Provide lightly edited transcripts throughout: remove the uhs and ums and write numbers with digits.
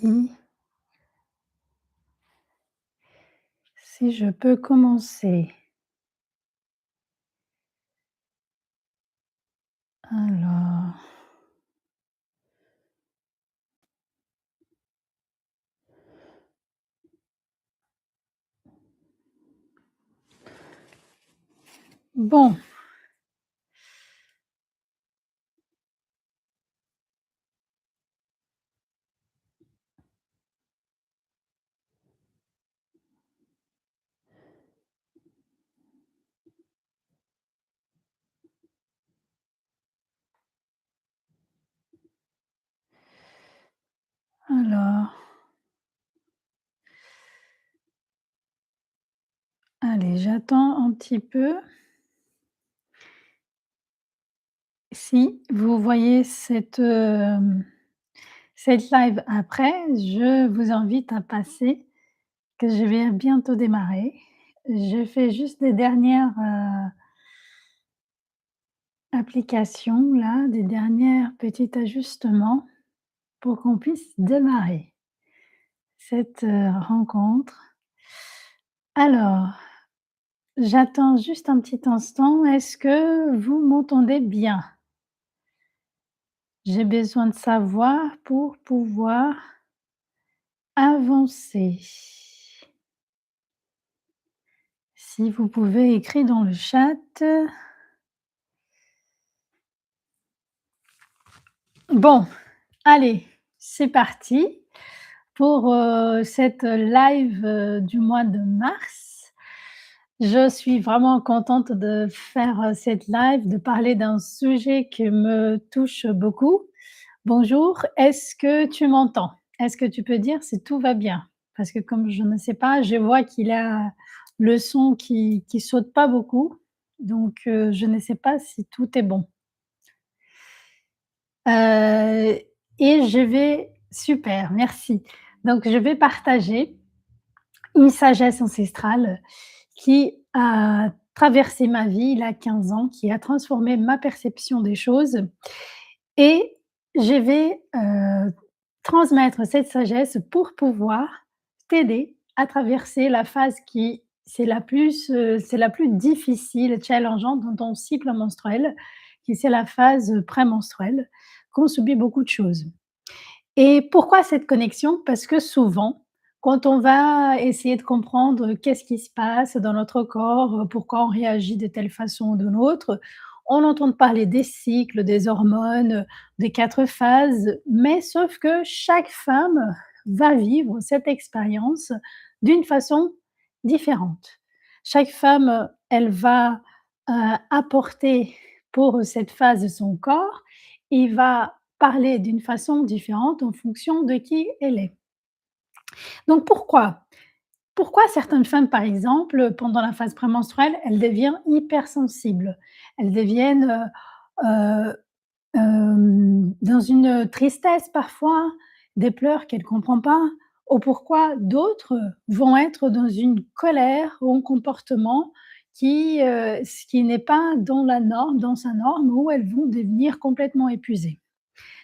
Oui, si je peux commencer. Alors, bon, alors, allez, j'attends un petit peu. Si vous voyez cette live après, je vous invite à passer, que je vais bientôt démarrer. Je fais juste des dernières, applications là, des derniers petits ajustements pour qu'on puisse démarrer cette, rencontre. Alors, j'attends juste un petit instant. Est-ce que vous m'entendez bien? J'ai besoin de savoir pour pouvoir avancer. Si vous pouvez écrire dans le chat. Bon, allez, c'est parti pour, cette live, du mois de mars. Je suis vraiment contente de faire, cette live, de parler d'un sujet qui me touche beaucoup. Bonjour, est-ce que tu m'entends? Est-ce que tu peux dire si tout va bien? Parce que comme je ne sais pas, je vois qu'il a le son qui saute pas beaucoup, donc je ne sais pas si tout est bon. Heu et je vais super, merci. Donc je vais partager une sagesse ancestrale qui a traversé ma vie il y a 15 ans, qui a transformé ma perception des choses et je vais, transmettre cette sagesse pour pouvoir t'aider à traverser la phase qui c'est la plus difficile, challengeante dans ton cycle menstruel, qui c'est la phase prémenstruelle, qu'on subit beaucoup de choses. Et pourquoi cette connexion? Parce que souvent, quand on va essayer de comprendre qu'est-ce qui se passe dans notre corps, pourquoi on réagit de telle façon ou d'une autre, on entend parler des cycles, des hormones, des 4 phases, mais sauf que chaque femme va vivre cette expérience d'une façon différente. Chaque femme, elle va, apporter pour cette phase de son corps, il va parler d'une façon différente en fonction de qui elle est. Donc pourquoi? Pourquoi certaines femmes, par exemple, pendant la phase prémenstruelle, elles deviennent hypersensibles? Elles deviennent, heu, dans une tristesse parfois, des pleurs qu'elles ne comprend pas, ou pourquoi d'autres vont être dans une colère ou un comportement qui n'est pas dans la norme, dans sa norme, où elles vont devenir complètement épuisées.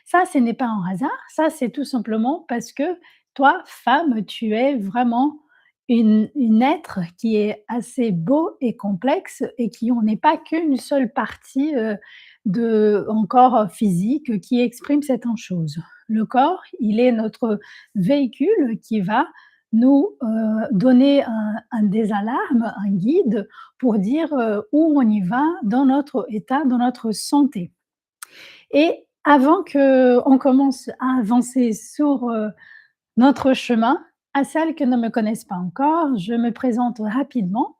Ça, ce n'est pas un hasard, ça, c'est tout simplement parce que toi, femme, tu es vraiment une être qui est assez beau et complexe et qui on n'est pas qu'une seule partie, de un corps physique qui exprime certaines choses. Le corps, il est notre véhicule qui va nous, donner des alarmes, un guide pour dire, où on y va dans notre état, dans notre santé. Et avant qu'on commence à avancer sur, notre chemin, à celles qui ne me connaissent pas encore, je me présente rapidement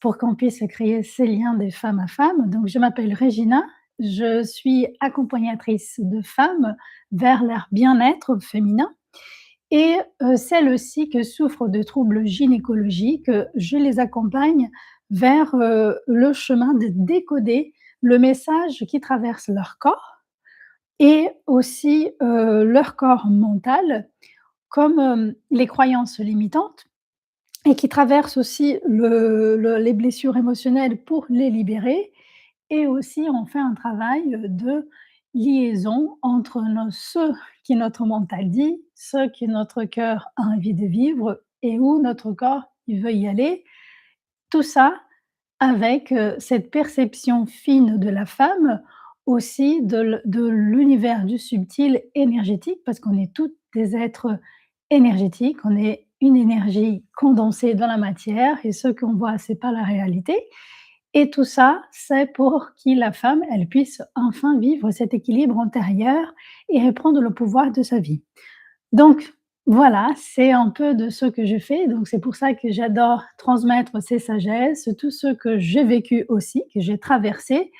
pour qu'on puisse créer ces liens de femme à femme. Donc je m'appelle Regina, je suis accompagnatrice de femmes vers leur bien-être féminin et celles aussi qui souffrent de troubles gynécologiques, je les accompagne vers, le chemin de décoder le message qui traverse leur corps et aussi, leur corps mental comme, les croyances limitantes et qui traversent aussi les blessures émotionnelles pour les libérer et aussi on fait un travail, de liaison entre ce que notre mental dit, ce que notre cœur a envie de vivre et où notre corps il veut y aller. Tout ça avec, cette perception fine de la femme, aussi de l'univers du subtil énergétique, parce qu'on est toutes des êtres énergétiques, on est une énergie condensée dans la matière et ce qu'on voit, c'est pas la réalité et tout ça, c'est pour que la femme, elle puisse enfin vivre cet équilibre intérieur et reprendre le pouvoir de sa vie. Donc voilà, c'est un peu de ce que je fais, donc c'est pour ça que j'adore transmettre ces sagesses, tout ce que j'ai vécu aussi, que j'ai traversé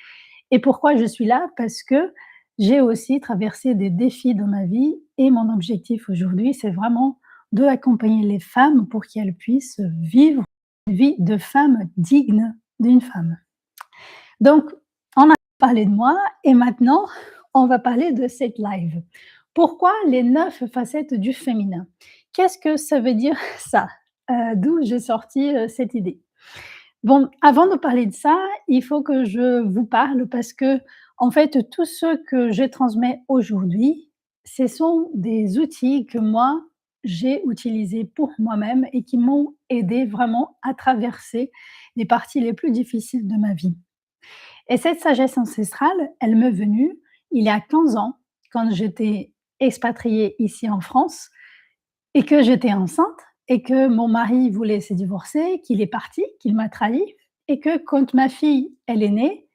et pourquoi je suis là? Parce que j'ai aussi traversé des défis dans ma vie et mon objectif aujourd'hui, c'est vraiment d'accompagner les femmes pour qu'elles puissent vivre une vie de femme digne d'une femme. Donc, on a parlé de moi et maintenant, on va parler de cette live. Pourquoi les 9 facettes du féminin? Qu'est-ce que ça veut dire ça? D'où j'ai sorti, cette idée? Bon, avant de parler de ça, il faut que je vous parle parce que, en fait, tout ce que je transmets aujourd'hui, ce sont des outils que moi, j'ai utilisés pour moi-même et qui m'ont aidé vraiment à traverser les parties les plus difficiles de ma vie. Et cette sagesse ancestrale, elle m'est venue il y a 15 ans, quand j'étais expatriée ici en France et que j'étais enceinte et que mon mari voulait se divorcer, qu'il est parti, qu'il m'a trahie et que quand ma fille, elle est née,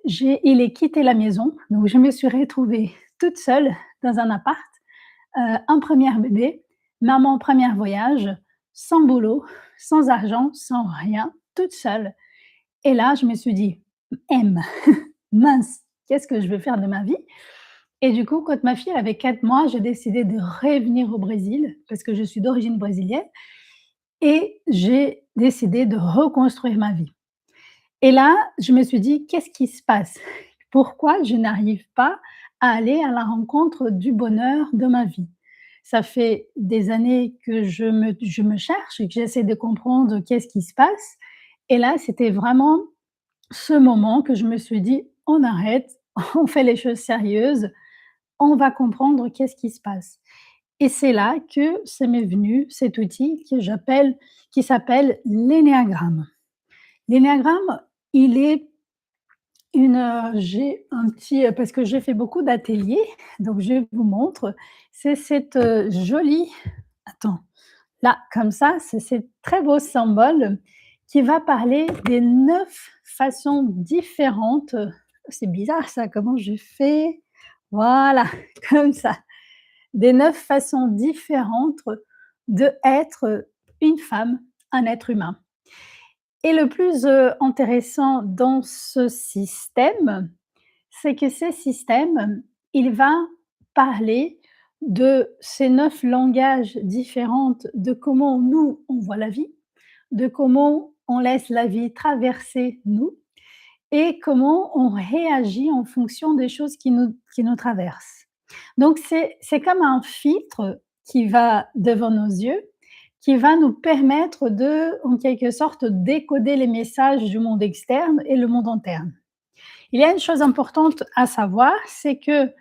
il est quitté la maison. Donc je me suis retrouvée toute seule dans un appart, un premier bébé, maman premier voyage, sans boulot, sans argent, sans rien, toute seule. Et là, je me suis dit: «M, mince, qu'est-ce que je vais faire de ma vie?» Et du coup, quand ma fille elle avait 4 mois, j'ai décidé de revenir au Brésil parce que je suis d'origine brésilienne et j'ai décidé de reconstruire ma vie. Et là, je me suis dit: «Qu'est-ce qui se passe? Pourquoi je n'arrive pas à aller à la rencontre du bonheur de ma vie?» Ça fait des années que je me cherche et que j'essaie de comprendre qu'est-ce qui se passe et là, c'était vraiment ce moment que je me suis dit: «On arrête, on fait les choses sérieuses, on va comprendre qu'est-ce qui se passe» et c'est là que ça m'est venu cet outil qui s'appelle l'énéagramme. L'énéagramme, il est j'ai un petit, parce que j'ai fait beaucoup d'ateliers, donc je vous montre. C'est cette, jolie attends, là, comme ça, c'est ce très beau symbole qui va parler des 9 façons différentes, c'est bizarre ça, comment je fais? Voilà, comme ça. Des 9 façons différentes d'être une femme, un être humain. Et le plus, intéressant dans ce système, c'est que ce système, il va parler de ces 9 langages différentes de comment nous, on voit la vie, de comment on laisse la vie traverser nous et comment on réagit en fonction des choses qui nous traversent. Donc c'est comme un filtre qui va devant nos yeux, qui va nous permettre de, en quelque sorte, décoder les messages du monde externe et le monde interne. Il y a une chose importante à savoir, c'est que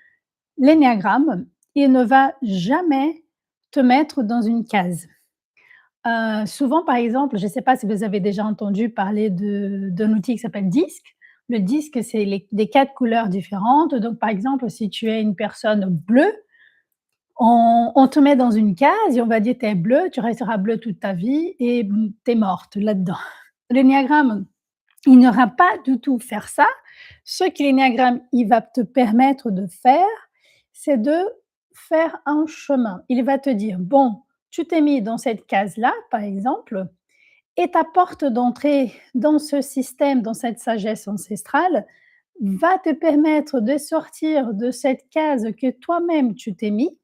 l'énéagramme, il ne va jamais te mettre dans une case. Souvent, par exemple, je ne sais pas si vous avez déjà entendu parler d'un outil qui s'appelle DISC. Le DISC, c'est des 4 couleurs différentes. Donc, par exemple, si tu es une personne bleue, on te met dans une case et on va dire: «Tu es bleue, tu resteras bleue toute ta vie et tu es morte là-dedans». L'énéagramme, il n'ira pas du tout faire ça. Ce que l'énéagramme, il va te permettre de faire, c'est de faire un chemin. Il va te dire: «Bon, tu t'es mis dans cette case-là, par exemple, et ta porte d'entrée dans ce système, dans cette sagesse ancestrale, va te permettre de sortir de cette case que toi-même tu t'es mis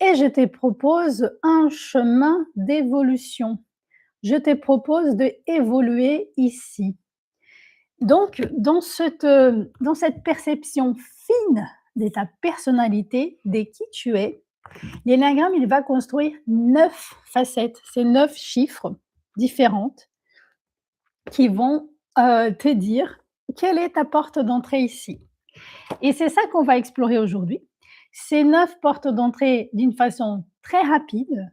et je te propose un chemin d'évolution. Je te propose d'évoluer ici». Donc dans cette perception fine de ta personnalité, de qui tu es, l'énéagramme, il va construire 9 facettes, ces 9 chiffres différentes qui vont, te dire quelle est ta porte d'entrée ici. Et c'est ça qu'on va explorer aujourd'hui. Ces 9 portes d'entrée d'une façon très rapide,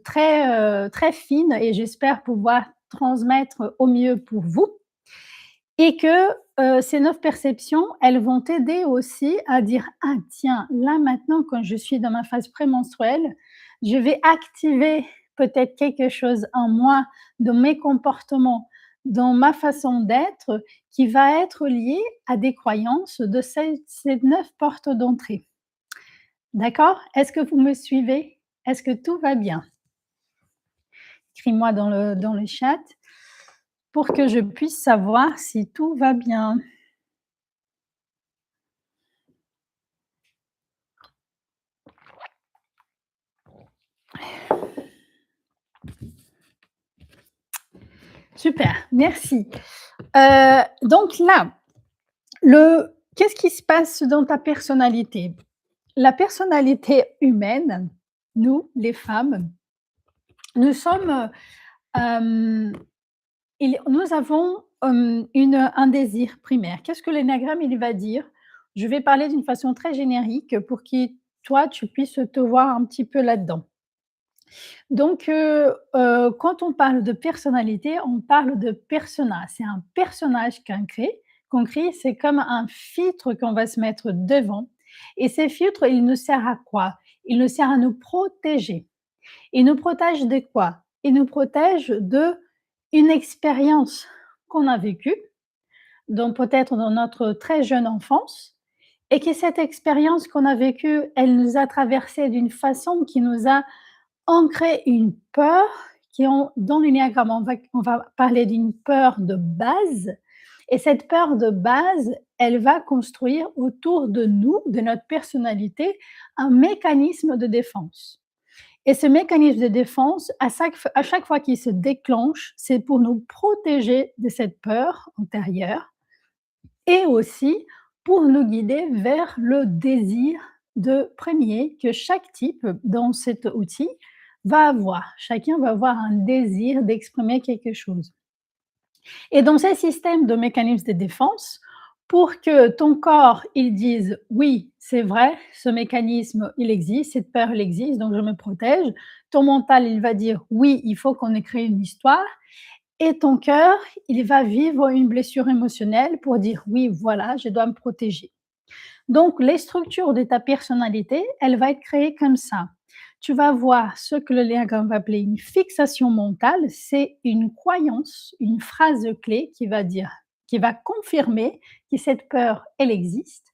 très fine et j'espère pouvoir transmettre au mieux pour vous et que, ces 9 perceptions, elles vont t'aider aussi à dire: «Ah tiens, là maintenant quand je suis dans ma phase prémenstruelle, je vais activer peut-être quelque chose en moi, dans mes comportements, dans ma façon d'être, qui va être lié à des croyances de ces 9 portes d'entrée». D'accord? Est-ce que vous me suivez? Est-ce que tout va bien? Écris-moi dans le chat pour que je puisse savoir si tout va bien. Super, merci. Donc là, qu'est-ce qui se passe dans ta personnalité? La personnalité humaine, nous, les femmes, nous sommes, hem, nous avons, un désir primaire. Qu'est-ce que l'énagramme, il va dire? Je vais parler d'une façon très générique pour que toi, tu puisses te voir un petit peu là-dedans. Donc, quand on parle de personnalité, on parle de persona. C'est un personnage qu'on crée, c'est comme un filtre qu'on va se mettre devant et ces filtres, il nous sert à quoi? Il nous sert à nous protéger. Il nous protège de quoi? Il nous protège d'une expérience qu'on a vécue, donc peut-être dans notre très jeune enfance et que cette expérience qu'on a vécue, elle nous a traversé d'une façon qui nous a ancrer une peur dans l'énéagramme, on va parler d'une peur de base et cette peur de base, elle va construire autour de nous, de notre personnalité, un mécanisme de défense et ce mécanisme de défense, à chaque fois qu'il se déclenche, c'est pour nous protéger de cette peur antérieure et aussi pour nous guider vers le désir de premier que chaque type dans cet outil va avoir. Chacun va avoir un désir d'exprimer quelque chose. Et dans ces systèmes de mécanismes de défense, pour que ton corps il dise oui, c'est vrai, ce mécanisme il existe, cette peur elle existe, donc je me protège. Ton mental il va dire oui, il faut qu'on ait créé une histoire. Et ton cœur, il va vivre une blessure émotionnelle pour dire oui, voilà, je dois me protéger. Donc, les structures de ta personnalité, elle va être créée comme ça. Tu vas voir ce que le diagramme va appeler une fixation mentale. C'est une croyance, une phrase clé qui va confirmer que cette peur, elle existe,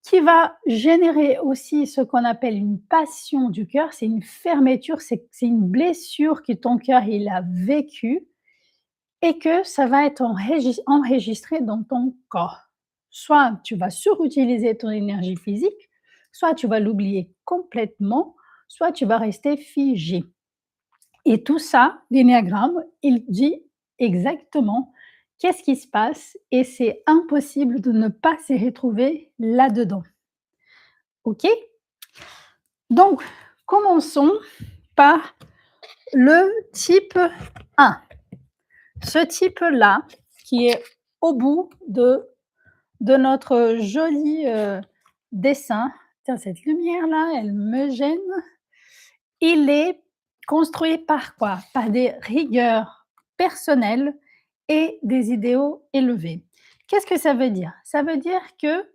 qui va générer aussi ce qu'on appelle une passion du cœur. C'est une fermeture, c'est une blessure que ton cœur, il a vécue et que ça va être enregistré dans ton corps. Soit tu vas surutiliser ton énergie physique, soit tu vas l'oublier complètement, soit tu vas rester figé. Et tout ça, l'énéagramme, il dit exactement qu'est-ce qui se passe et c'est impossible de ne pas s'y retrouver là-dedans. OK? Donc, commençons par le type 1. Ce type-là, qui est au bout de notre joli, dessin. Tiens, cette lumière-là, elle me gêne. Il est construit par quoi? Par des rigueurs personnelles et des idéaux élevés. Qu'est-ce que ça veut dire? Ça veut dire que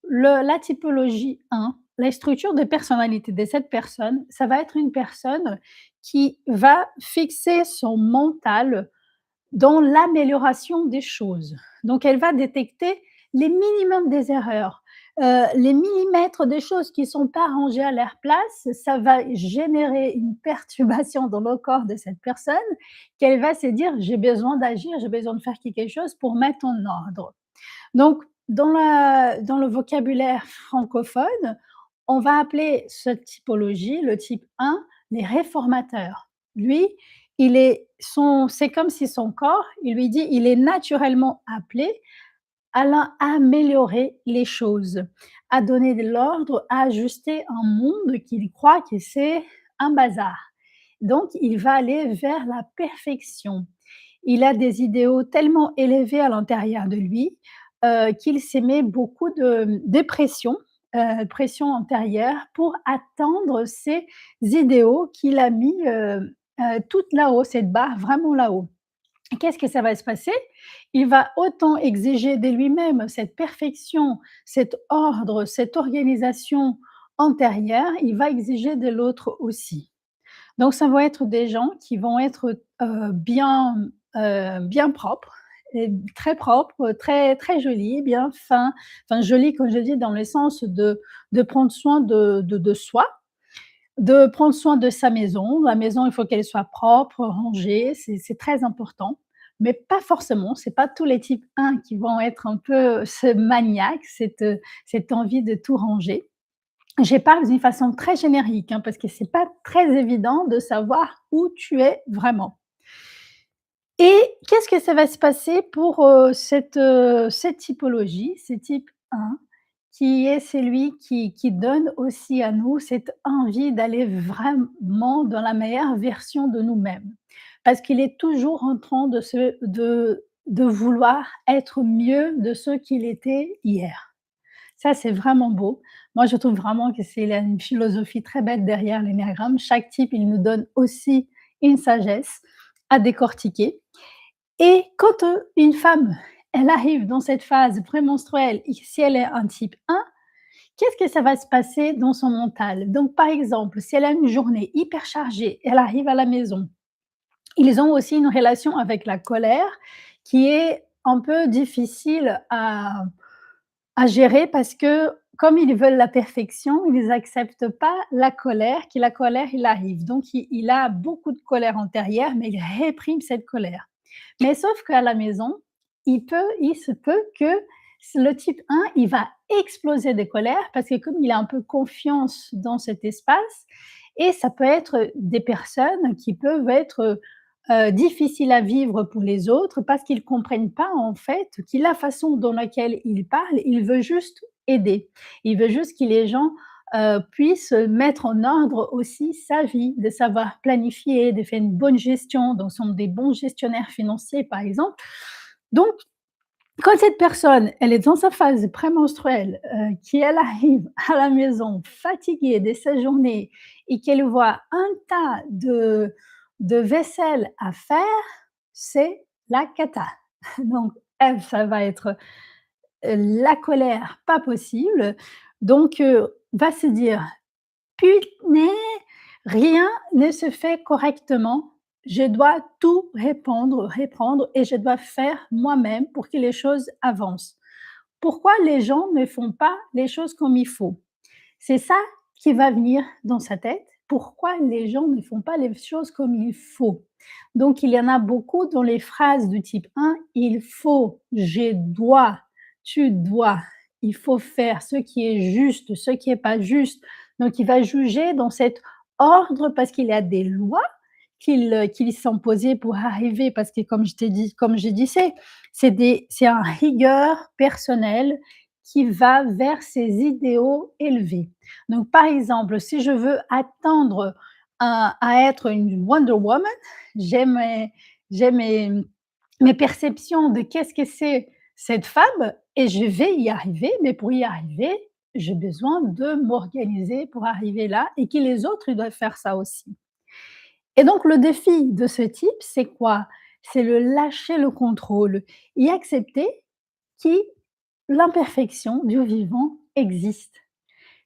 la typologie 1, la structure de personnalité de cette personne, ça va être une personne qui va fixer son mental dans l'amélioration des choses. Donc, elle va détecter les minimums des erreurs, les millimètres des choses qui ne sont pas rangées à leur place. Ça va générer une perturbation dans le corps de cette personne qu'elle va se dire: «J'ai besoin d'agir, j'ai besoin de faire quelque chose pour mettre en ordre». Donc, dans le vocabulaire francophone, on va appeler cette typologie, le type 1, les réformateurs. Lui, c'est comme si son corps, il lui dit, il est naturellement appelé à améliorer les choses, à donner de l'ordre, à ajuster un monde qu'il croit que c'est un bazar. Donc, il va aller vers la perfection. Il a des idéaux tellement élevés à l'intérieur de lui, qu'il s'émet beaucoup de dépression, pression antérieure pour atteindre ses idéaux qu'il a mis, toutes là-haut, cette barre vraiment là-haut. Et qu'est-ce que ça va se passer? Il va autant exiger de lui-même cette perfection, cet ordre, cette organisation antérieure, il va exiger de l'autre aussi. Donc ça va être des gens qui vont être, bien propres et très, très jolis, bien fins, enfin jolis comme je dis dans le sens de prendre soin de soi, de prendre soin de sa maison. La maison, il faut qu'elle soit propre, rangée, c'est très important, mais pas forcément, c'est pas tous les types 1 qui vont être un peu ce maniaque, cette envie de tout ranger. Je parle d'une façon très générique, hein, parce que c'est pas très évident de savoir où tu es vraiment. Et qu'est-ce que ça va se passer pour, cette typologie, ce type 1, qui est celui qui donne aussi à nous cette envie d'aller vraiment dans la meilleure version de nous-mêmes. Parce qu'il est toujours en train de vouloir être mieux de ce qu'il était hier. Ça, c'est vraiment beau. Moi, je trouve vraiment que c'est il y a une philosophie très belle derrière l'énéagramme. Chaque type, il nous donne aussi une sagesse à décortiquer. Et quand, une femme, elle arrive dans cette phase prémenstruelle et si elle est un type 1, qu'est-ce que ça va se passer dans son mental? Donc, par exemple, si elle a une journée hyper chargée, elle arrive à la maison, ils ont aussi une relation avec la colère qui est un peu difficile à gérer parce que comme ils veulent la perfection, ils acceptent pas la colère, que la colère, il arrive. Donc il a beaucoup de colère antérieure, mais il réprime cette colère. Mais sauf qu'à la maison, il se peut que le type 1, il va exploser de colère parce que comme il a un peu confiance dans cet espace et ça peut être des personnes qui peuvent être, difficiles à vivre pour les autres parce qu'ils comprennent pas en fait que la façon dans laquelle il parle, il veut juste aider. Il veut juste que les gens, puissent mettre en ordre aussi sa vie, de savoir planifier, de faire une bonne gestion, donc sont des bons gestionnaires financiers par exemple. Donc quand cette personne, elle est dans sa phase prémenstruelle, qu'elle arrive à la maison fatiguée de sa journée et qu'elle voit un tas de vaisselle à faire, c'est la cata. Donc elle, ça va être, la colère pas possible, donc va se dire: «Punaise, rien ne se fait correctement. Je dois tout reprendre et je dois faire moi-même pour que les choses avancent. Pourquoi les gens ne font pas les choses comme il faut?» C'est ça qui va venir dans sa tête. Pourquoi les gens ne font pas les choses comme il faut? Donc il y en a beaucoup dans les phrases du type 1, il faut, je dois, tu dois, il faut faire ce qui est juste, ce qui est pas juste. Donc il va juger dans cet ordre parce qu'il y a des lois qu'ils sont posées pour arriver parce que comme j'ai dit, c'est un rigueur personnelle qui va vers ses idéaux élevés. Donc, par exemple, si je veux attendre à être une Wonder Woman, j'ai mes, j'ai mes, mes perceptions de qu'est-ce que c'est cette femme et je vais y arriver, mais pour y arriver, j'ai besoin de m'organiser pour arriver là et que les autres ils doivent faire ça aussi. Et donc, le défi de ce type, c'est quoi? C'est le lâcher le contrôle et accepter que l'imperfection du vivant existe.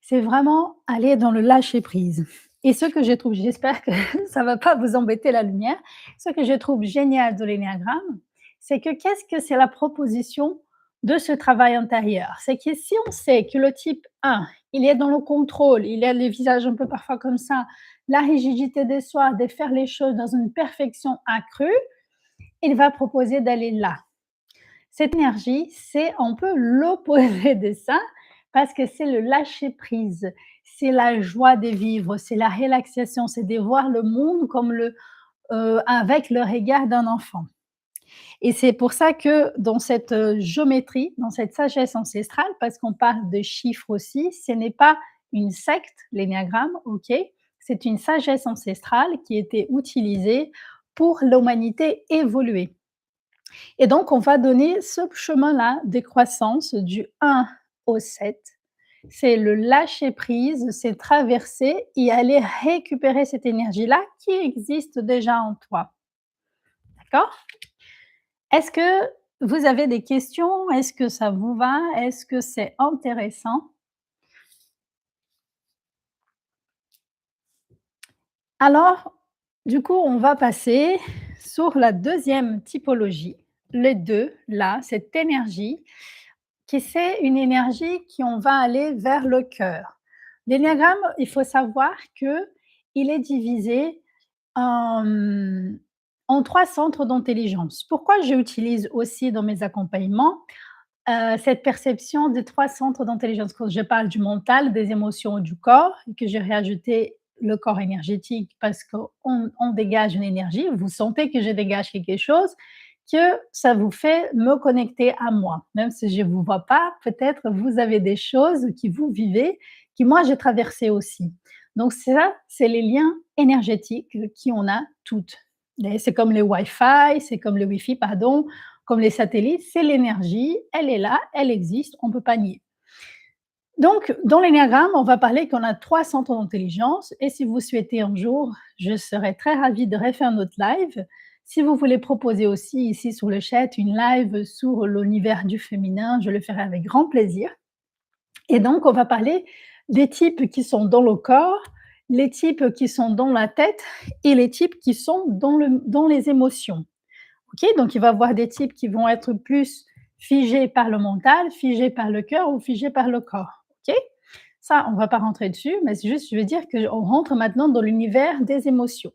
C'est vraiment aller dans le lâcher prise. Et ce que je trouve, j'espère que ça va pas vous embêter la lumière, ce que je trouve génial de l'énéagramme, c'est que qu'est-ce que c'est la proposition de ce travail intérieur? C'est que si on sait que le type 1, il est dans le contrôle, il a le visage un peu parfois comme ça, la rigidité de soi, de faire les choses dans une perfection accrue, il va proposer d'aller là. Cette énergie, c'est un peu l'opposé de ça, parce que c'est le lâcher prise, c'est la joie de vivre, c'est la relaxation, c'est de voir le monde comme avec le regard d'un enfant. Et c'est pour ça que dans cette géométrie, dans cette sagesse ancestrale, parce qu'on parle de chiffres aussi, ce n'est pas une secte, l'énéagramme, ok, c'est une sagesse ancestrale qui était utilisée pour l'humanité évoluer. Et donc, on va donner ce chemin-là des croissances du 1 au 7. C'est le lâcher prise, c'est traverser et aller récupérer cette énergie-là qui existe déjà en toi. D'accord? Est-ce que vous avez des questions? Est-ce que ça vous va? Est-ce que c'est intéressant? Alors, du coup, on va passer sur la deuxième typologie. Les 2, là, cette énergie qui c'est une énergie qui on va aller vers le cœur. L'énéagramme, il faut savoir que il est divisé en, en 3 centres d'intelligence. Pourquoi j'utilise aussi dans mes accompagnements, cette perception des 3 centres d'intelligence? Quand je parle du mental, des émotions, du corps et que j'ai rajouté le corps énergétique parce qu'on dégage une énergie. Vous sentez que je dégage quelque chose, que ça vous fait me connecter à moi. Même si je ne vous vois pas, peut-être vous avez des choses qui vous vivez, qui moi j'ai traversé aussi. Donc ça, c'est les liens énergétiques qui on a toutes. Et c'est comme les Wi-Fi, c'est comme le Wi-Fi, pardon, comme les satellites, c'est l'énergie, elle est là, elle existe, on ne peut pas nier. Donc, dans l'énéagramme, on va parler qu'on a 3 centres d'intelligence et si vous souhaitez un jour, je serai très ravie de refaire notre live. Si vous voulez proposer aussi ici sur le chat une live sur l'univers du féminin, je le ferai avec grand plaisir. Et donc, on va parler des types qui sont dans le corps, les types qui sont dans la tête et les types qui sont dans les émotions. OK? Donc il va y avoir des types qui vont être plus figés par le mental, figés par le cœur ou figés par le corps. OK? Ça, on ne va pas rentrer dessus, mais c'est juste, je veux dire qu'on rentre maintenant dans l'univers des émotions.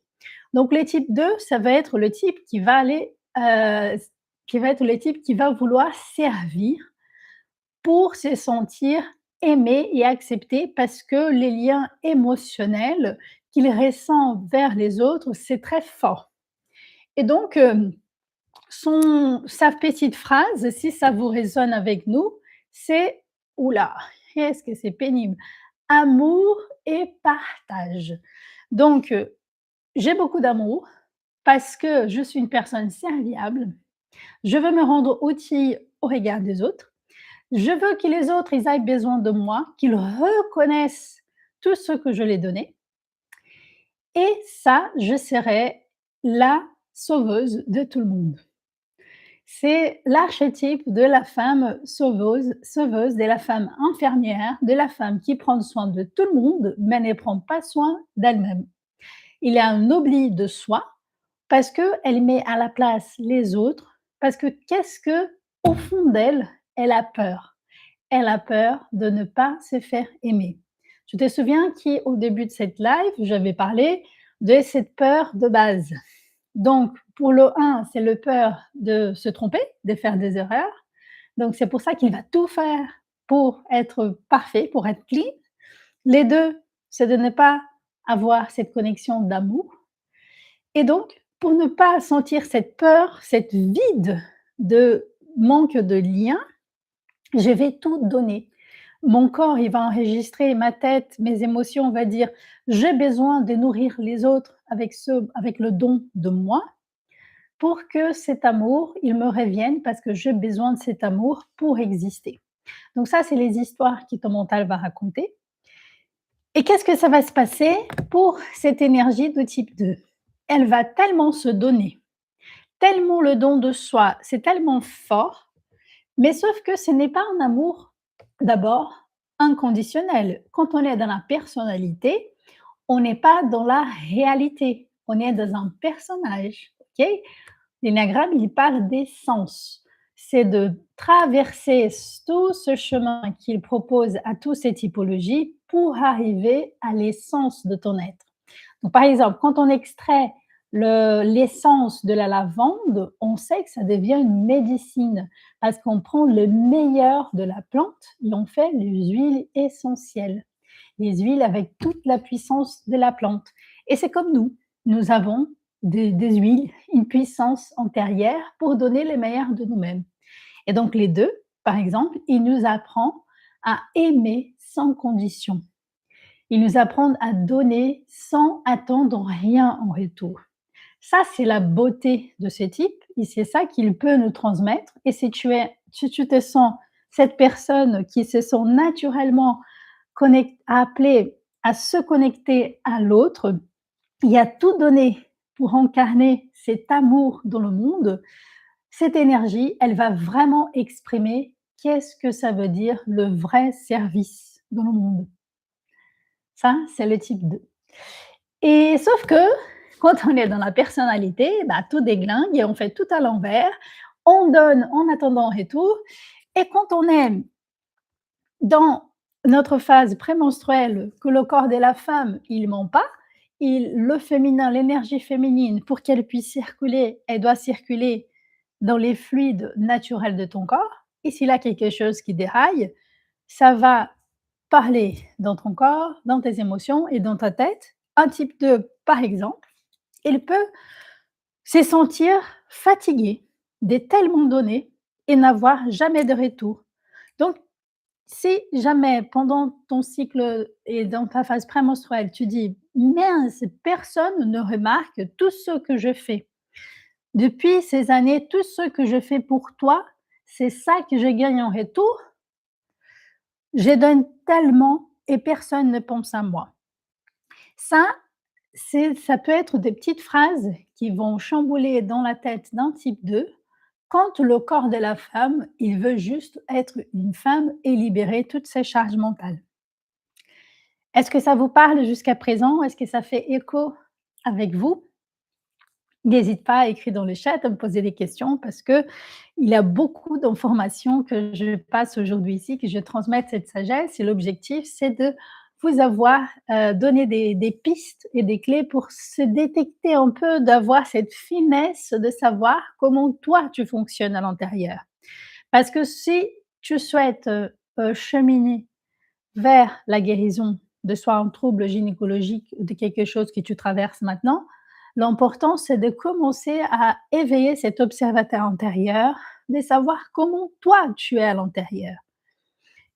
Donc les types 2, ça va être le type qui va aller, qui va être le type qui va vouloir servir pour se sentir aimé et accepté parce que les liens émotionnels qu'il ressent vers les autres, c'est très fort. Et donc, sa petite phrase, si ça vous résonne avec nous, c'est oula, qu'est-ce que c'est pénible! Amour et partage. Donc, j'ai beaucoup d'amour parce que je suis une personne serviable. Je veux me rendre utile au regard des autres. Je veux que les autres, ils aient besoin de moi, qu'ils reconnaissent tout ce que je leur ai donné et ça, je serai la sauveuse de tout le monde. C'est l'archétype de la femme sauveuse, de la femme infirmière, de la femme qui prend soin de tout le monde, mais ne prend pas soin d'elle-même. Il y a un oubli de soi parce qu'elle met à la place les autres, parce que qu'est-ce que, au fond d'elle, elle a peur. Elle a peur de ne pas se faire aimer. Je te souviens qu'au début de cette live, j'avais parlé de cette peur de base. Donc, pour le 1, c'est le peur de se tromper, de faire des erreurs. Donc, c'est pour ça qu'il va tout faire pour être parfait, pour être clean. Les 2, c'est de ne pas avoir cette connexion d'amour. Et donc, pour ne pas sentir cette peur, cette vide de manque de lien, je vais tout donner. Mon corps, il va enregistrer ma tête, mes émotions, on va dire: «J'ai besoin de nourrir les autres avec le don de moi». Pour que cet amour, il me revienne parce que j'ai besoin de cet amour pour exister. Donc ça, c'est les histoires que ton mental va raconter. Et qu'est-ce que ça va se passer pour cette énergie de type 2? Elle va tellement se donner, tellement le don de soi, c'est tellement fort, mais sauf que ce n'est pas un amour, d'abord, inconditionnel. Quand on est dans la personnalité, on n'est pas dans la réalité, on est dans un personnage, OK? L'énagramme, il parle des sens. C'est de traverser tout ce chemin qu'il propose à toutes ces typologies pour arriver à l'essence de ton être. Donc, par exemple, quand on extrait l'essence de la lavande, on sait que ça devient une médecine parce qu'on prend le meilleur de la plante et on fait les huiles essentielles, les huiles avec toute la puissance de la plante. Et c'est comme nous avons des huiles, une puissance antérieure pour donner le meilleur de nous-mêmes. Et donc les 2, par exemple, il nous apprend à aimer sans condition. Il nous apprend à donner sans attendre rien en retour. Ça, c'est la beauté de ce type et c'est ça qu'il peut nous transmettre et si tu te sens cette personne qui se sent naturellement appelée à se connecter à l'autre, il a tout donné pour incarner cet amour dans le monde, cette énergie, elle va vraiment exprimer qu'est-ce que ça veut dire le vrai service dans le monde. Ça, c'est le type 2. Et sauf que quand on est dans la personnalité, bah, tout déglingue et on fait tout à l'envers. On donne en attendant un retour. Et quand on est dans notre phase prémenstruelle, que le corps de la femme, il ment pas, le féminin, l'énergie féminine, pour qu'elle puisse circuler, elle doit circuler dans les fluides naturels de ton corps. Et s'il y a quelque chose qui déraille, ça va parler dans ton corps, dans tes émotions et dans ta tête. Un type 2, par exemple, il peut se sentir fatigué de tellement donner et n'avoir jamais de retour. Donc, si jamais pendant ton cycle et dans ta phase prémenstruelle, tu dis: «Mince, personne ne remarque tout ce que je fais. Depuis ces années, tout ce que je fais pour toi, c'est ça que je gagne en retour. Je donne tellement et personne ne pense à moi». Ça, ça peut être des petites phrases qui vont chambouler dans la tête d'un type 2 quand le corps de la femme, il veut juste être une femme et libérer toutes ses charges mentales. Est-ce que ça vous parle jusqu'à présent? Est-ce que ça fait écho avec vous? N'hésite pas à écrire dans le chat, à me poser des questions parce qu'il y a beaucoup d'informations que je passe aujourd'hui ici, que je transmette cette sagesse et l'objectif, c'est de vous avoir, donné des pistes et des clés pour se détecter un peu, d'avoir cette finesse de savoir comment toi tu fonctionnes à l'intérieur. Parce que si tu souhaites, cheminer vers la guérison de soit un trouble gynécologique ou de quelque chose que tu traverses maintenant, l'important, c'est de commencer à éveiller cet observateur intérieur, de savoir comment toi tu es à l'intérieur.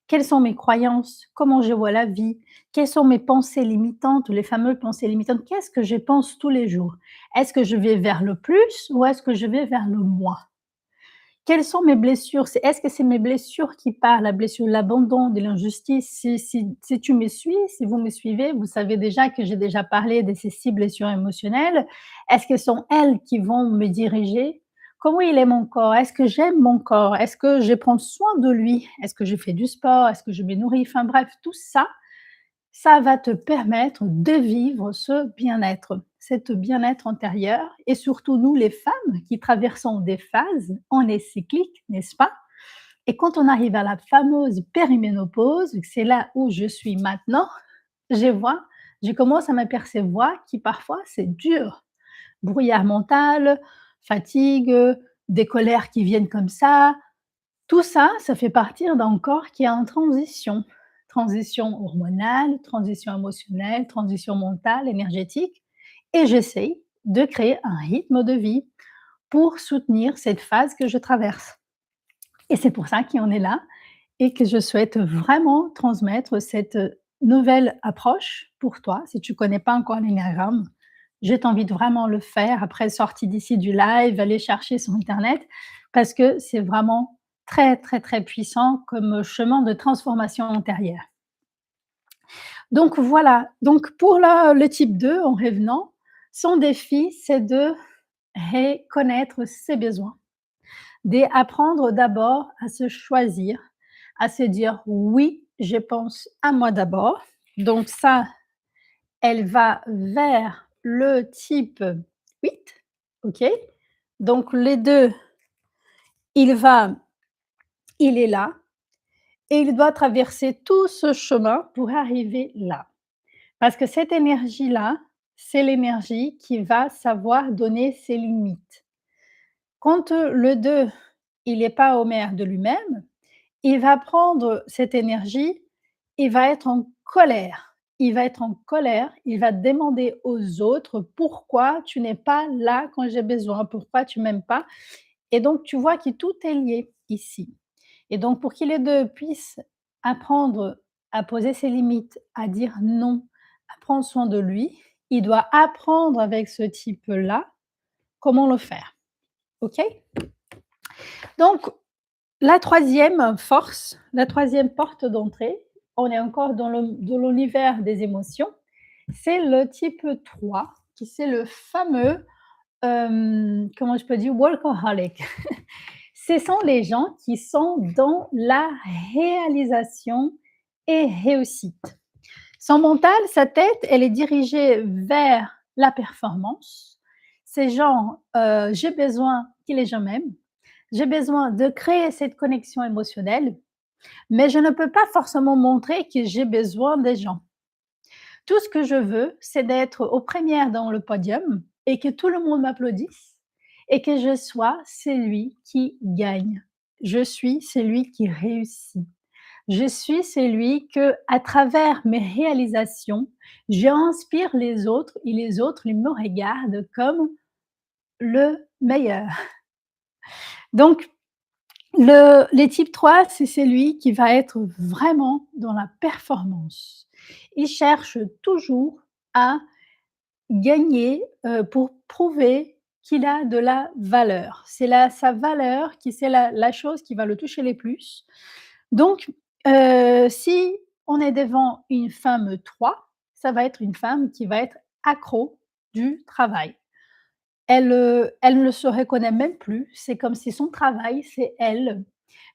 Quelles sont mes croyances? Comment je vois la vie? Quelles sont mes pensées limitantes, les fameuses pensées limitantes? Qu'est-ce que je pense tous les jours? Est-ce que je vais vers le plus ou est-ce que je vais vers le moins? Quelles sont mes blessures? Est-ce que c'est mes blessures qui parlent, la blessure de l'abandon, de l'injustice? Si tu me suis, si vous me suivez, vous savez déjà que j'ai déjà parlé de ces 6 blessures émotionnelles. Est-ce que ce sont elles qui vont me diriger? Comment il est mon corps? Est-ce que j'aime mon corps? Est-ce que je prends soin de lui? Est-ce que je fais du sport? Est-ce que je me nourris? Enfin bref, tout ça, ça va te permettre de vivre ce bien-être, cet bien-être intérieur et surtout nous les femmes qui traversons des phases, on est cyclique, n'est-ce pas? Et quand on arrive à la fameuse périménopause, c'est là où je suis maintenant, je vois, je commence à m'apercevoir que parfois c'est dur. Brouillard mental, fatigue, des colères qui viennent comme tout ça, ça fait partie d'un corps qui est en transition. Transition hormonale, transition émotionnelle, transition mentale, énergétique. Et j'essaye de créer un rythme de vie pour soutenir cette phase que je traverse. Et c'est pour ça qu'on est là et que je souhaite vraiment transmettre cette nouvelle approche pour toi. Si tu ne connais pas encore l'énéagramme, je t'invite vraiment à le faire après sortie d'ici du live, aller chercher sur internet parce que c'est vraiment très, très, très puissant comme chemin de transformation intérieure. Donc voilà, donc pour le type 2, en revenant, son défi, c'est de reconnaître ses besoins, d'apprendre d'abord à se choisir, à se dire: «Oui, je pense à moi d'abord». Donc ça, elle va vers le type 8, OK? Donc les 2, il va il est là et il doit traverser tout ce chemin pour arriver là. Parce que cette énergie-là, c'est l'énergie qui va savoir donner ses limites. Quand, le 2, il est pas au maire de lui-même, il va prendre cette énergie, il va être en colère. Il va être en colère, il va demander aux autres: «Pourquoi tu n'es pas là quand j'ai besoin? Pourquoi tu m'aimes pas?» Et donc tu vois que tout est lié ici. Et donc pour que les 2 puissent apprendre à poser ses limites, à dire non, à prendre soin de lui, il doit apprendre avec ce type-là comment le faire. OK? Donc la troisième force, la troisième porte d'entrée, on est encore dans l'univers des émotions, c'est le type 3, qui c'est le fameux, comment je peux dire? Workaholic. Ce sont les gens qui sont dans la réalisation et réussite. Son mental, sa tête, elle est dirigée vers la performance. Ces gens, j'ai besoin que les gens m'aiment, j'ai besoin de créer cette connexion émotionnelle, mais je ne peux pas forcément montrer que j'ai besoin des gens. Tout ce que je veux, c'est d'être aux premières dans le podium et que tout le monde m'applaudisse et que je sois celui qui gagne. Je suis celui qui réussit. Je suis celui que, à travers mes réalisations, j'inspire les autres et les autres, ils me regardent comme le meilleur. Donc, les types 3, c'est celui qui va être vraiment dans la performance. Il cherche toujours à gagner, pour prouver qu'il a de la valeur. C'est sa valeur qui c'est la chose qui va le toucher les plus. Donc, si on est devant une femme 3, ça va être une femme qui va être accro du travail. Elle ne se reconnaît même plus, c'est comme si son travail, c'est elle,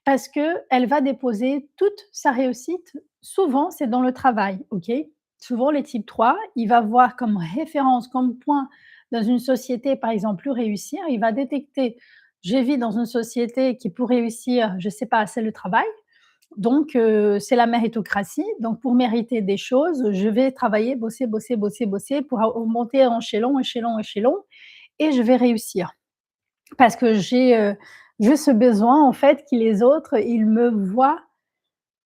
parce qu'elle va déposer toute sa réussite, souvent c'est dans le travail, OK? Souvent les types 3, il va voir comme référence, comme point dans une société, par exemple, plus réussir, il va détecter: «Je vis dans une société qui pour réussir, je sais pas, c'est le travail, donc c'est la méritocratie, donc pour mériter des choses, je vais travailler, bosser, bosser, bosser, bosser pour monter en échelon, échelon, échelon et je vais réussir. Parce que j'ai ce besoin en fait que les autres, ils me voient,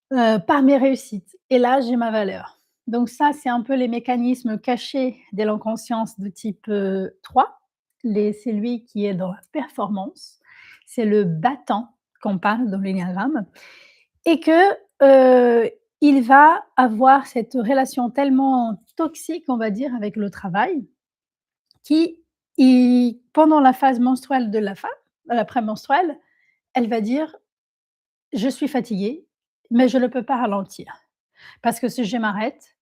par mes réussites et là, j'ai ma valeur. Donc ça, c'est un peu les mécanismes cachés de l'inconscience de type, 3. C'est lui qui est dans la performance, c'est le battant qu'on parle dans l'énéagramme et que, il va avoir cette relation tellement toxique, on va dire, avec le travail, qui pendant la phase menstruelle de la femme, la prémenstruelle, elle va dire: «Je suis fatiguée, mais je ne peux pas ralentir. Parce que si je m'arrête,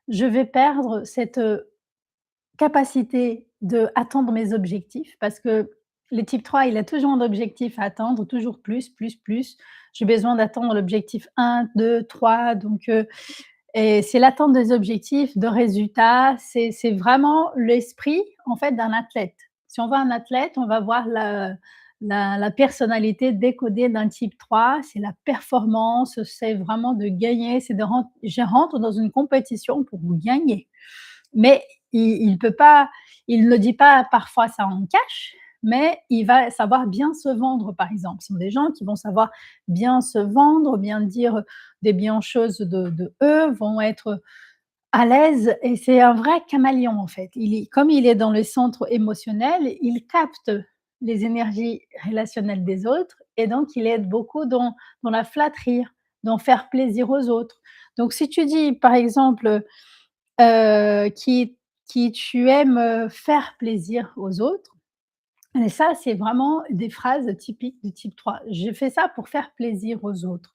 je vais perdre cette, capacité d'atteindre mes objectifs». Parce que le type 3, il a toujours un objectif à atteindre, toujours plus, plus, plus. J'ai besoin d'atteindre l'objectif 1, 2, 3, donc et c'est l'attente des objectifs, de résultats, c'est vraiment l'esprit, en fait, d'un athlète. Si on voit un athlète, on va voir la personnalité décodée d'un type 3, c'est la performance, c'est vraiment de gagner, c'est de ren je rentre dans une compétition pour gagner. Mais il peut pas, il ne dit pas parfois ça en cash, mais il va savoir bien se vendre, par exemple. Ce sont des gens qui vont savoir bien se vendre, bien dire des bien choses de eux, vont être à l'aise et c'est un vrai caméléon, en fait. Comme il est dans le centre émotionnel, il capte les énergies relationnelles des autres et donc il aide beaucoup dans la flatterie, dans faire plaisir aux autres. Donc si tu dis, par exemple, qui tu aimes, faire plaisir aux autres et ça, c'est vraiment des phrases typiques du type 3. Je fais ça pour faire plaisir aux autres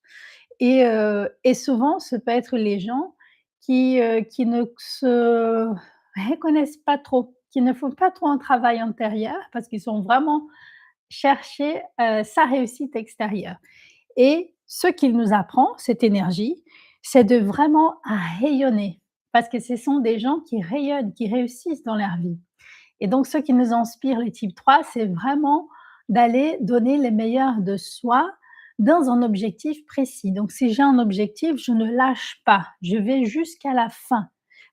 et souvent, ce peut être les gens qui ne se reconnaissent pas trop, qui ne font pas trop un travail intérieur parce qu'ils sont vraiment chercher, sa réussite extérieure et ce qu'il nous apprend, cette énergie, c'est de vraiment rayonner parce que ce sont des gens qui rayonnent, qui réussissent dans leur vie et donc ce qui nous inspire, les types 3, c'est vraiment d'aller donner les meilleurs de soi dans un objectif précis. Donc si j'ai un objectif, je ne lâche pas, je vais jusqu'à la fin.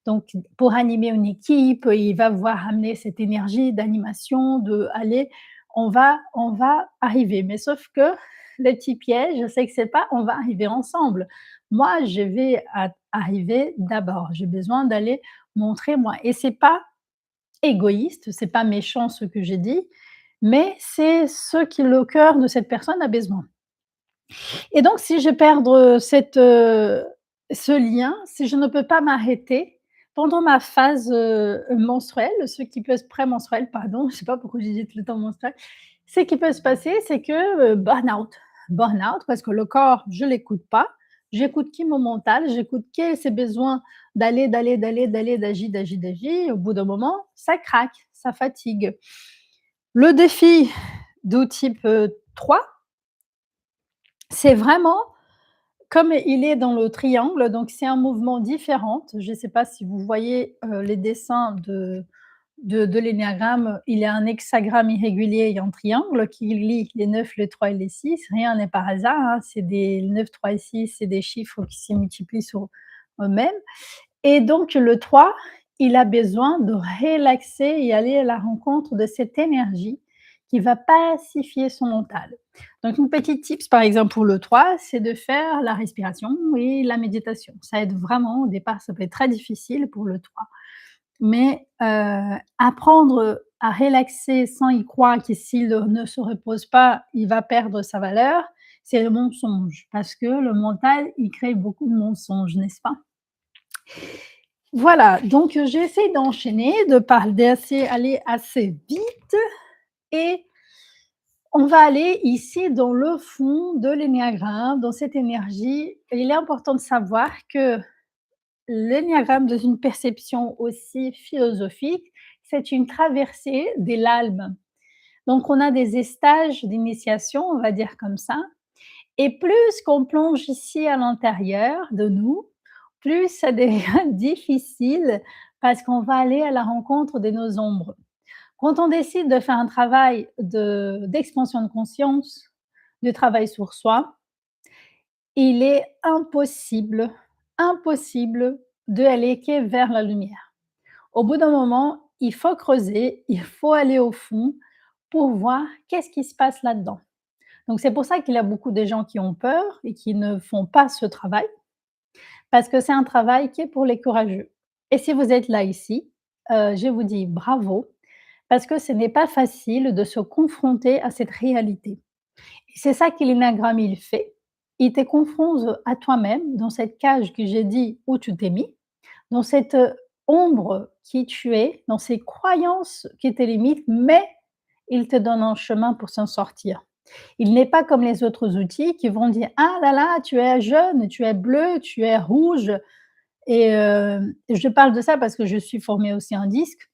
Donc pour animer une équipe, il va voir amener cette énergie d'animation, de aller, on va arriver. Mais sauf que le petit piège, c'est que c'est pas on va arriver ensemble. Moi, je vais arriver d'abord. J'ai besoin d'aller montrer moi et c'est pas égoïste, c'est pas méchant ce que j'ai dit, mais c'est ce que le cœur de cette personne a besoin. Et donc si je perds, ce lien, si je ne peux pas m'arrêter pendant ma phase, menstruelle, ce qui peut être prémenstruelle, pardon, je sais pas pourquoi j'ai dit tout le temps menstruelle, Ce qui peut se passer, c'est que, burn-out. Burn-out parce que le corps, je l'écoute pas. J'écoute que mon mental, j'écoute que ses besoins d'aller, d'agir. Au bout d'un moment, ça craque, ça fatigue. Le défi de type, 3, c'est vraiment comme il est dans le triangle, donc c'est un mouvement différent. Je ne sais pas si vous voyez, les dessins de l'énéagramme, il y a un hexagramme irrégulier et un triangle qui lie les 9, les 3 et les 6. Rien n'est par hasard, hein, c'est des 9, 3 et 6, c'est des chiffres qui se multiplient sur eux-mêmes et donc le 3, il a besoin de relaxer et aller à la rencontre de cette énergie qui va pacifier son mental. Donc une petite tips, par exemple, pour le 3, c'est de faire la respiration et la méditation. Ça aide vraiment. Au départ, ça peut être très difficile pour le 3. Mais apprendre à relaxer sans y croire que s'il ne se repose pas, il va perdre sa valeur, c'est le mensonge. Parce que le mental, il crée beaucoup de mensonges, n'est-ce pas? Voilà, donc j'essaie d'enchaîner, de parler aller assez vite et on va aller ici dans le fond de l'énéagramme, dans cette énergie. Il est important de savoir que l'énéagramme, dans une perception aussi philosophique, c'est une traversée de l'âme. Donc, on a des stages d'initiation, on va dire comme ça. Et plus qu'on plonge ici à l'intérieur de nous, plus ça devient difficile parce qu'on va aller à la rencontre de nos ombres. Quand on décide de faire un travail d'expansion de conscience, de travail sur soi, il est impossible, impossible d'aller que vers la lumière. Au bout d'un moment, il faut creuser, il faut aller au fond pour voir qu'est-ce qui se passe là-dedans. Donc c'est pour ça qu'il y a beaucoup de gens qui ont peur et qui ne font pas ce travail, parce que c'est un travail qui est pour les courageux. Et si vous êtes là ici, je vous dis bravo, parce que ce n'est pas facile de se confronter à cette réalité. C'est ça que l'énagramme, il fait. Il te confronte à toi-même dans cette cage que j'ai dit où tu t'es mis, dans cette ombre qui tu es, dans ces croyances qui te limitent, mais il te donne un chemin pour s'en sortir. Il n'est pas comme les autres outils qui vont dire: «Ah là là, tu es jaune, tu es bleu, tu es rouge» et je parle de ça parce que je suis formée aussi en disque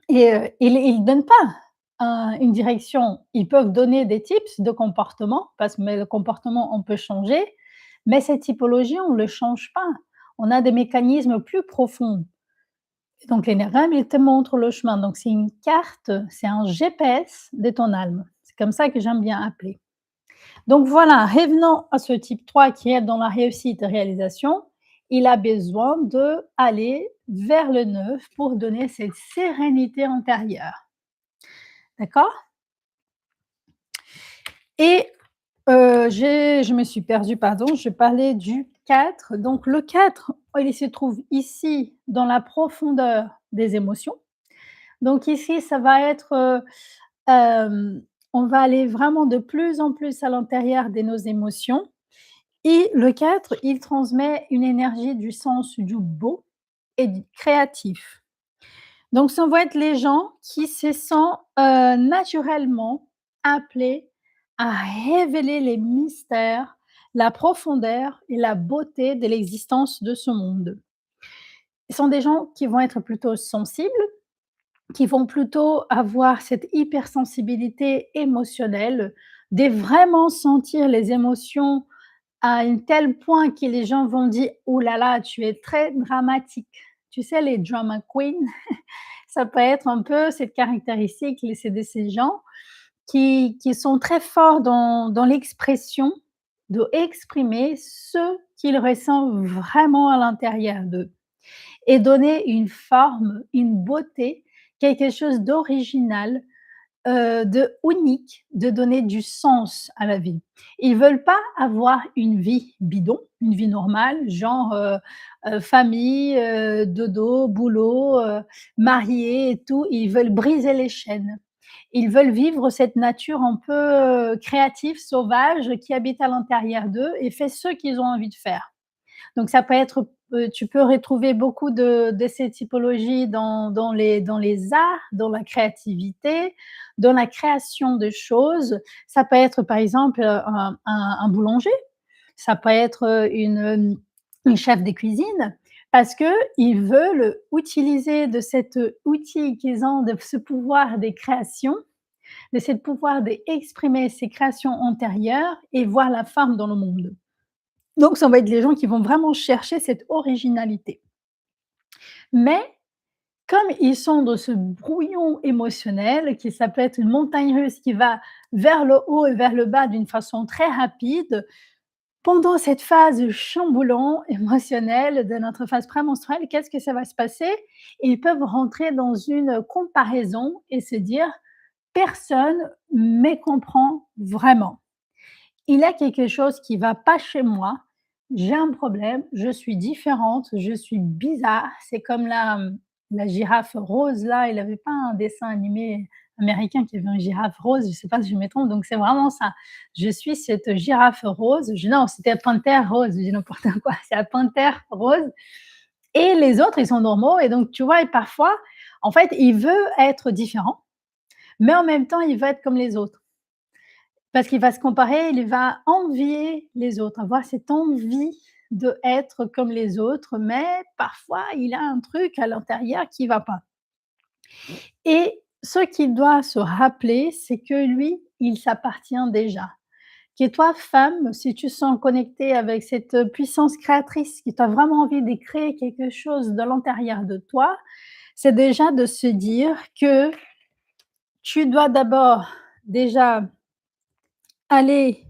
et ils donnent pas une direction. Ils peuvent donner des tips de comportement parce que mais le comportement, on peut changer, mais cette typologie, on ne le change pas. On a des mécanismes plus profonds. Donc l'énéagramme, il te montre le chemin. Donc c'est une carte, c'est un GPS de ton âme. C'est comme ça que j'aime bien appeler. Donc voilà, revenons à ce type 3 qui est dans la réussite et réalisation. Il a besoin d'aller vers le 9 pour donner cette sérénité intérieure. D'accord? Et je me suis perdue, pardon, je parlais du 4. Donc le 4, il se trouve ici dans la profondeur des émotions. Donc ici, ça va être, on va aller vraiment de plus en plus à l'intérieur de nos émotions et le 4, il transmet une énergie du sens du beau et du créatif. Donc ça va être les gens qui se sentent, naturellement appelés à révéler les mystères, la profondeur et la beauté de l'existence de ce monde. Ce sont des gens qui vont être plutôt sensibles, qui vont plutôt avoir cette hypersensibilité émotionnelle, de vraiment sentir les émotions à un tel point que les gens vont dire: «Ouh là là, tu es très dramatique». Tu sais, les drama queens, ça peut être un peu cette caractéristique, c'est de ces gens qui sont très forts dans l'expression, d'exprimer ce qu'ils ressentent vraiment à l'intérieur d'eux et donner une forme, une beauté, quelque chose d'original, de unique, de donner du sens à la vie. Ils veulent pas avoir une vie bidon, une vie normale, genre, famille, dodo, boulot, marié et tout. Ils veulent briser les chaînes. Ils veulent vivre cette nature un peu, créative, sauvage, qui habite à l'intérieur d'eux et fait ce qu'ils ont envie de faire. Donc ça peut être tu peux retrouver beaucoup de ces typologies dans les arts, dans la créativité, dans la création de choses. Ça peut être, par exemple, un boulanger, ça peut être, une chef de cuisine parce qu'ils veulent utiliser de cet, outil qu'ils ont, de ce pouvoir des créations, de ce pouvoir d'exprimer ses créations antérieures et voir la forme dans le monde. Donc ça va être les gens qui vont vraiment chercher cette originalité. Mais comme ils sont dans ce brouillon émotionnel qui ça peut être une montagne russe qui va vers le haut et vers le bas d'une façon très rapide, pendant cette phase chamboulant émotionnelle de notre phase prémenstruelle, qu'est-ce que ça va se passer? Ils peuvent rentrer dans une comparaison et se dire: «Personne me comprend vraiment. Il y a quelque chose qui va pas chez moi, j'ai un problème, je suis différente, je suis bizarre». C'est comme la girafe rose là, il avait pas un dessin animé américain qui avait une girafe rose, je sais pas si je me trompe, donc c'est vraiment ça. Je suis cette girafe rose, je non, c'était panthère rose, je dis n'importe quoi, c'est la panthère rose et les autres, ils sont normaux et donc tu vois? Et parfois, en fait, il veut être différent, mais en même temps, il veut être comme les autres. Parce qu'il va se comparer, il va envier les autres, avoir cette envie d'être comme les autres, mais parfois il a un truc à l'intérieur qui va pas. Et ce qu'il doit se rappeler, c'est que lui, il s'appartient déjà. Que toi, femme, si tu sens connectée avec cette puissance créatrice, qui tu as vraiment envie de créer quelque chose de l'intérieur de toi, c'est déjà de se dire que tu dois d'abord déjà aller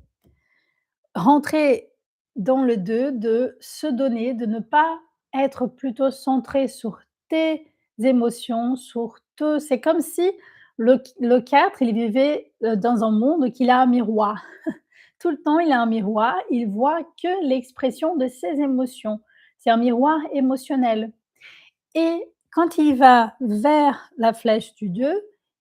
rentrer dans le 2 de se donner, de ne pas être plutôt centré sur tes émotions, sur tout c'est comme si le 4 il vivait, dans un monde qu'il a un miroir. Tout le temps, il a un miroir, il voit que l'expression de ses émotions. C'est un miroir émotionnel et quand il va vers la flèche du 2,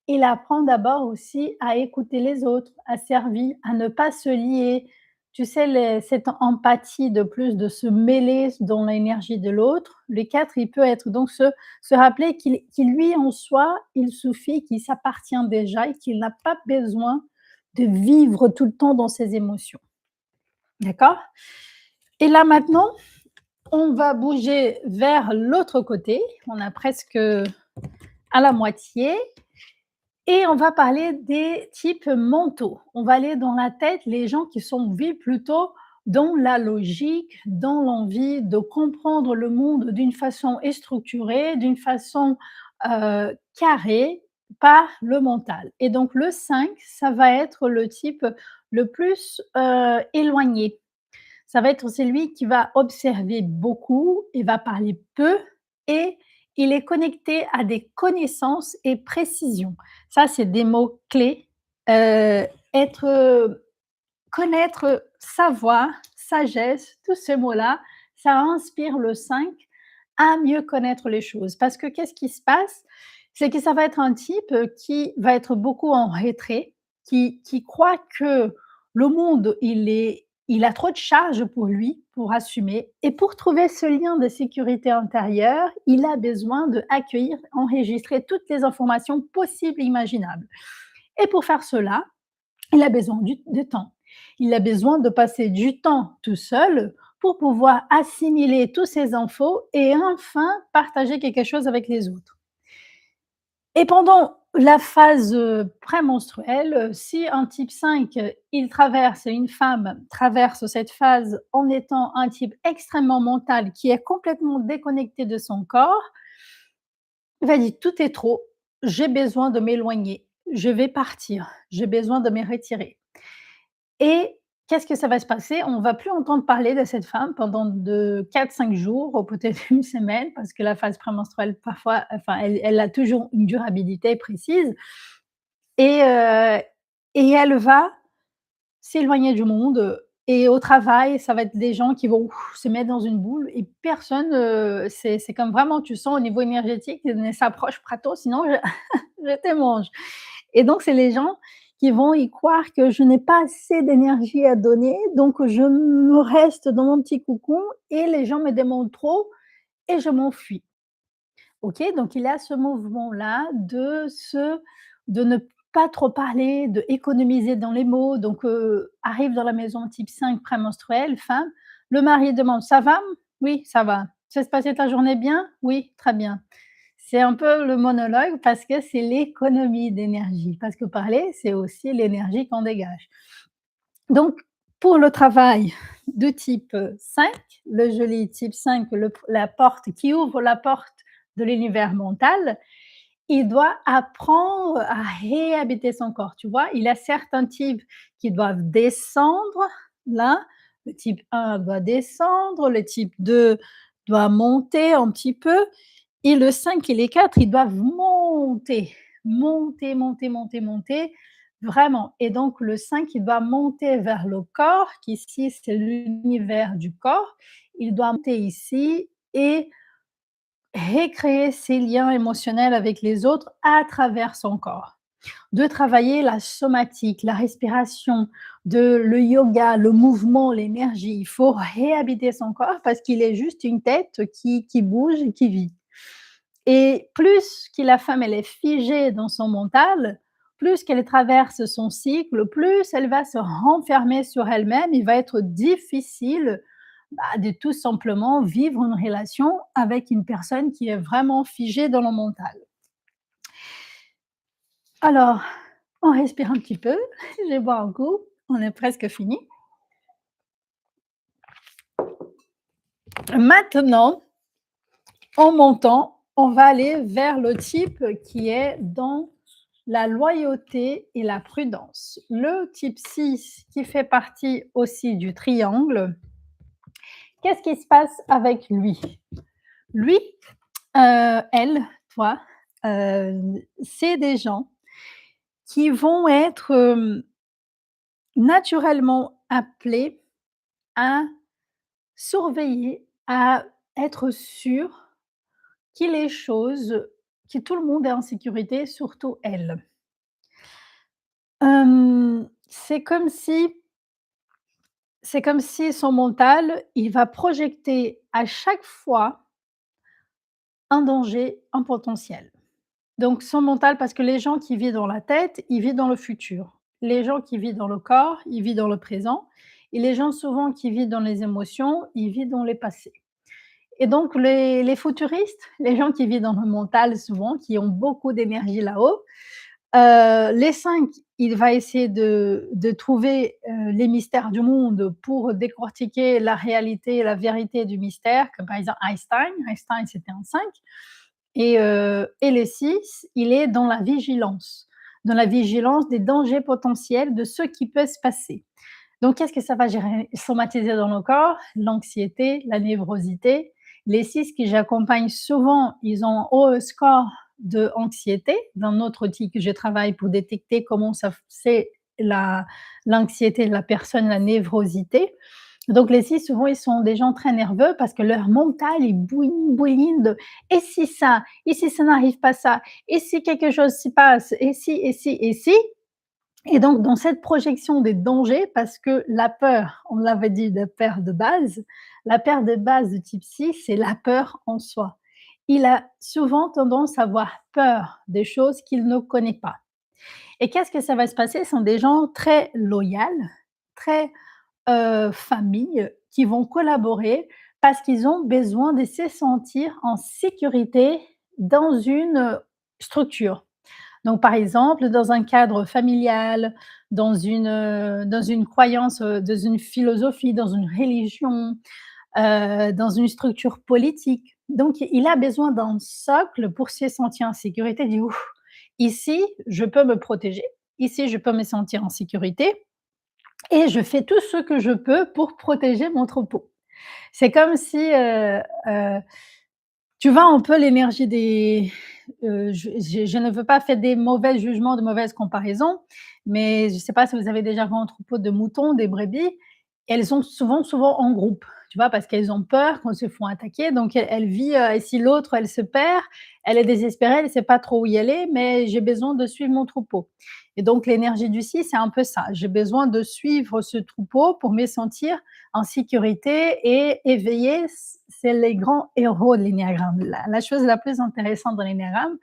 il apprend d'abord aussi à écouter les autres, à servir, à ne pas se lier. Tu sais, cette empathie de plus, de se mêler dans l'énergie de l'autre. Le 4, il peut être donc se rappeler qu'il lui, en soi, il suffit, qu'il s'appartient déjà et qu'il n'a pas besoin de vivre tout le temps dans ses émotions. D'accord? Et là, maintenant, on va bouger vers l'autre côté. On a presque à la moitié et on va parler des types mentaux. On va aller dans la tête, les gens qui sont vivent plutôt dans la logique, dans l'envie de comprendre le monde d'une façon structurée, d'une façon, carrée par le mental et donc le 5, ça va être le type le plus, éloigné. Ça va être celui qui va observer beaucoup et va parler peu et il est connecté à des connaissances et précisions. Ça, c'est des mots clés. Être, connaître, savoir, sagesse, tous ces mots-là, ça inspire le 5 à mieux connaître les choses. Parce que qu'est-ce qui se passe? C'est que ça va être un type, qui va être beaucoup en retrait, qui croit que le monde, il a trop de charges pour lui, pour assumer et pour trouver ce lien de sécurité intérieure, il a besoin d'accueillir, enregistrer toutes les informations possibles et imaginables et pour faire cela, il a besoin de temps. Il a besoin de passer du temps tout seul pour pouvoir assimiler tous ces infos et enfin partager quelque chose avec les autres. Et pendant la phase, prémenstruelle, si un type 5, il traverse une femme traverse cette phase en étant un type extrêmement mental qui est complètement déconnecté de son corps, il va dire: «Tout est trop, j'ai besoin de m'éloigner, je vais partir, j'ai besoin de me retirer». Et qu'est-ce que ça va se passer? On va plus entendre parler de cette femme pendant de 4-5 jours ou peut-être une semaine parce que la phase prémenstruelle parfois enfin elle a toujours une durabilité précise et heu et elle va s'éloigner du monde, et au travail, ça va être des gens qui vont se mettre dans une boule et personne, c'est comme vraiment tu sens au niveau énergétique, ne s'approche pas trop sinon je je te mange et donc c'est les gens qui vont y croire que je n'ai pas assez d'énergie à donner, donc je me reste dans mon petit cocon et les gens me demandent trop et je m'enfuis. OK? Donc il y a ce mouvement-là de ne pas trop parler, d'économiser dans les mots. Donc arrive dans la maison type 5 prémenstruelle, femme, le mari demande: «Ça va? Oui, ça va. Ça s'est passé ta journée bien? Oui, très bien». C'est un peu le monologue parce que c'est l'économie d'énergie, parce que parler, c'est aussi l'énergie qu'on dégage. Donc pour le travail de type 5, le joli type 5, la porte qui ouvre la porte de l'univers mental, il doit apprendre à réhabiter son corps, tu vois? Il y a certains types qui doivent descendre là, le type 1 doit descendre, le type 2 doit monter un petit peu et le 5 et les 4, ils doivent monter, monter, monter, monter, monter, vraiment. Et donc le 5, il doit monter vers le corps, qui ici, c'est l'univers du corps. Il doit monter ici et recréer ses liens émotionnels avec les autres à travers son corps. De travailler la somatique, la respiration, le yoga, le mouvement, l'énergie. Il faut réhabiter son corps parce qu'il est juste une tête qui bouge et qui vit. Et plus que la femme, elle est figée dans son mental, plus qu'elle traverse son cycle, plus elle va se renfermer sur elle-même. Il va être difficile, de tout simplement vivre une relation avec une personne qui est vraiment figée dans le mental. Alors, on respire un petit peu, je bois un coup, on est presque fini. Maintenant, en montant, on va aller vers le type qui est dans la loyauté et la prudence. Le type 6 qui fait partie aussi du triangle, qu'est-ce qui se passe avec lui? Lui, elle, toi, c'est des gens qui vont être, naturellement appelés à surveiller, à être sûrs que les choses que tout le monde est en sécurité, surtout elle. C'est comme si son mental, il va projeter à chaque fois un danger, un potentiel. Donc son mental parce que les gens qui vivent dans la tête, ils vivent dans le futur. Les gens qui vivent dans le corps, ils vivent dans le présent et les gens souvent qui vivent dans les émotions, ils vivent dans les passés. Et donc les futuristes, les gens qui vivent dans le mental souvent, qui ont beaucoup d'énergie là-haut, les 5, il va essayer de trouver, les mystères du monde pour décortiquer la réalité et la vérité du mystère, comme par exemple Einstein. Einstein, c'était un 5 et les 6, il est dans la vigilance des dangers potentiels de ce qui peut se passer. Donc qu'est-ce que ça va gérer somatiser dans le corps? L'anxiété, la névrosité. Les 6 que j'accompagne souvent, ils ont un haut score de anxiété. D'un autre outil que je travaille pour détecter comment ça c'est l'anxiété de la personne, la névrosité. Donc les 6, souvent, ils sont des gens très nerveux parce que leur mental, il bouillonne, bouillonne de: «Et si ça? Et si ça n'arrive pas ça? Et si quelque chose s'y passe? Et si, et si, et si?» Et donc dans cette projection des dangers, parce que la peur, on l'avait dit, la peur de base de type 6, c'est la peur en soi. Il a souvent tendance à avoir peur des choses qu'il ne connaît pas. Et qu'est-ce que ça va se passer? Ce sont des gens très loyaux, très, famille, qui vont collaborer parce qu'ils ont besoin de se sentir en sécurité dans une, structure. Donc, par exemple, dans un cadre familial, dans une croyance, dans une philosophie, dans une religion, dans une structure politique. Donc, il a besoin d'un socle pour se sentir en sécurité. Il dit: «Ouf, ici, je peux me protéger. Ici, je peux me sentir en sécurité et je fais tout ce que je peux pour protéger mon troupeau». C'est comme si, tu vois un peu l'énergie des je ne veux pas faire des mauvais jugements, de mauvaises comparaisons, mais je ne sais pas si vous avez déjà vu un troupeau de moutons, des brebis, elles sont souvent en groupe. tu vois? Parce qu'elles ont peur qu'on se font attaquer, donc elle vit, et si l'autre, elle se perd, elle est désespérée, elle ne sait pas trop où y aller, mais j'ai besoin de suivre mon troupeau et donc l'énergie du 6, c'est un peu ça. J'ai besoin de suivre ce troupeau pour me sentir en sécurité et éveillée. C'est les grands héros de l'énéagramme. La chose la plus intéressante dans l'énéagramme,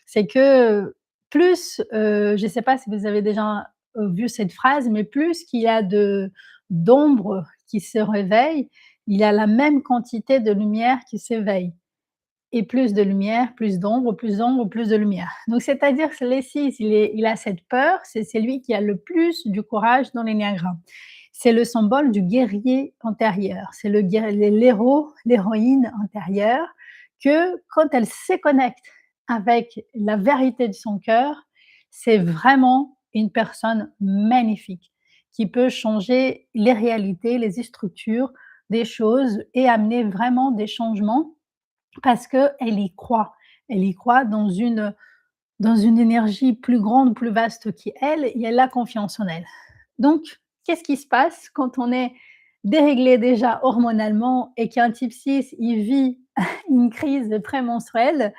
c'est que plus, je ne sais pas si vous avez déjà, vu cette phrase, mais plus qu'il y a de d'ombre qui se réveille, il y a la même quantité de lumière qui s'éveille et plus de lumière, plus d'ombre, plus de lumière. Donc c'est-à-dire que les 6, il a cette peur, c'est lui qui a le plus du courage dans l'énéagramme. C'est le symbole du guerrier intérieur, c'est l'héros, l'héroïne intérieure que quand elle se connecte avec la vérité de son cœur, c'est vraiment une personne magnifique qui peut changer les réalités, les structures des choses et amener vraiment des changements parce qu'elle y croit. Elle y croit dans une énergie plus grande, plus vaste qu'elle et elle a confiance en elle. Donc, qu'est-ce qui se passe quand on est déréglé déjà hormonalement et qu'un type 6, il vit une crise prémenstruelle?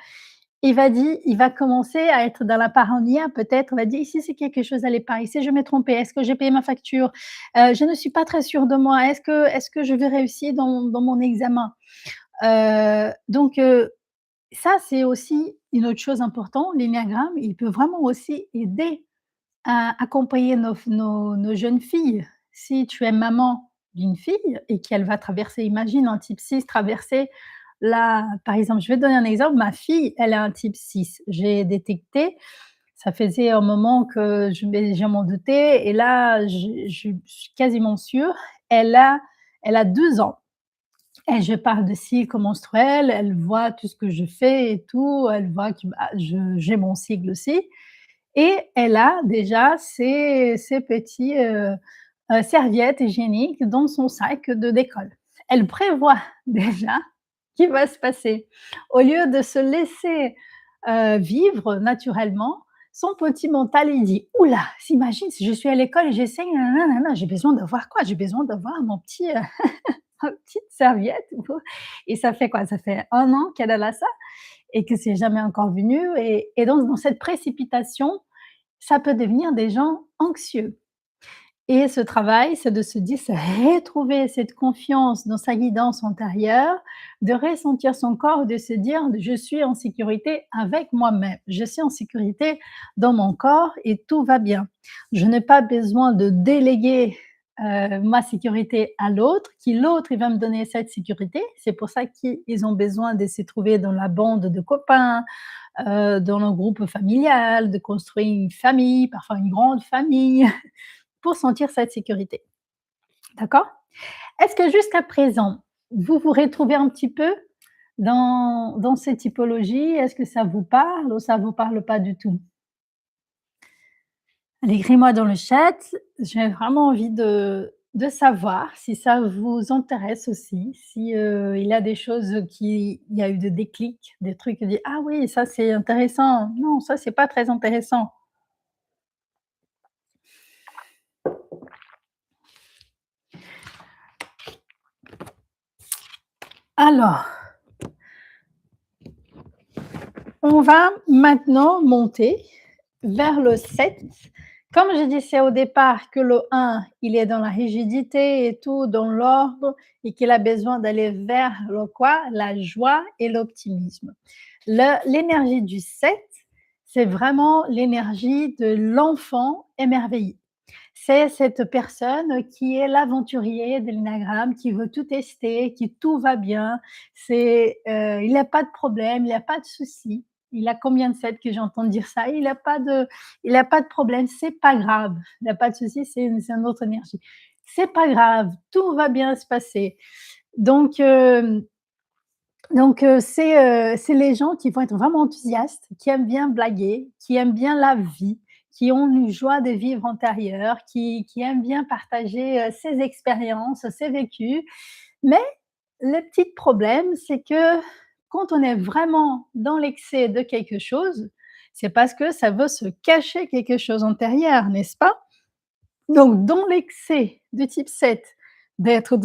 Il va commencer à être dans la paranoïa peut-être, il va dire: «Ici, c'est quelque chose n'allait pas, ici je m'ai trompé, est-ce que j'ai payé ma facture? Je ne suis pas très sûr de moi, est-ce que je vais réussir dans mon examen?» Donc ça, c'est aussi une autre chose importante. L'énéagramme, il peut vraiment aussi aider à accompagner nos jeunes filles. Si tu es maman d'une fille et qu'elle va traverser, imagine un type 6 traverser la par exemple, je vais te donner un exemple, ma fille, elle a un type 6. J'ai détecté, ça faisait un moment que je m'en doutais et là, je suis quasiment sûre, elle a 2 ans. Et je parle de cycle menstruel, elle voit tout ce que je fais et tout, elle voit que, bah, j'ai mon cycle aussi et elle a déjà ses petits, serviettes hygiéniques dans son sac d'école. Elle prévoit déjà ce qui va se passer. Au lieu de se laisser, vivre naturellement, son petit mental, il dit: «Ouh là, s'imagine si je suis à l'école et j'essaye, j'ai besoin d'avoir quoi? J'ai besoin d'avoir mon petit, petite serviette et ça fait quoi? Ça fait 1 an qu'elle a ça et que c'est jamais encore venu et donc dans cette précipitation, ça peut devenir des gens anxieux et ce travail, c'est de se dire, c'est retrouver cette confiance dans sa guidance intérieure, de ressentir son corps, de se dire: «Je suis en sécurité avec moi-même. Je suis en sécurité dans mon corps et tout va bien. Je n'ai pas besoin de déléguer, ma sécurité à l'autre, qui l'autre, il va me donner cette sécurité». C'est pour ça qu'ils ont besoin de se trouver dans la bande de copains, dans le groupe familial, de construire une famille, parfois une grande famille. Pour sentir cette sécurité. D'accord? Est-ce que jusqu'à présent, vous vous retrouvez un petit peu dans ces typologies? Est-ce que ça vous parle ou ça vous parle pas du tout? Allez, écris-moi dans le chat. J'ai vraiment envie de savoir si ça vous intéresse aussi, si, il y a des choses qui il y a eu de déclics, des trucs qui dit: «Ah oui, ça c'est intéressant. Non, ça c'est pas très intéressant». Alors, on va maintenant monter vers le 7. Comme je disais au départ que le 1, il est dans la rigidité et tout, dans l'ordre et qu'il a besoin d'aller vers le quoi? La joie et l'optimisme. L'énergie du 7, c'est vraiment l'énergie de l'enfant émerveillé. C'est cette personne qui est l'aventurier de l'énagramme, qui veut tout tester, qui tout va bien. Il n'a pas de problème, il a pas de souci. Il a combien de 7 que j'entends dire ça? Il a pas de problème, c'est pas grave. Il a pas de souci, c'est une autre énergie. C'est pas grave, tout va bien se passer. Donc c'est les gens qui vont être vraiment enthousiastes, qui aiment bien blaguer, qui aiment bien la vie, qui ont une joie de vivre intérieure, qui aiment bien partager, ses expériences, ses vécus. Mais le petit problème, c'est que quand on est vraiment dans l'excès de quelque chose, c'est parce que ça veut se cacher quelque chose intérieur, n'est-ce pas? Donc dans l'excès de type 7, d'être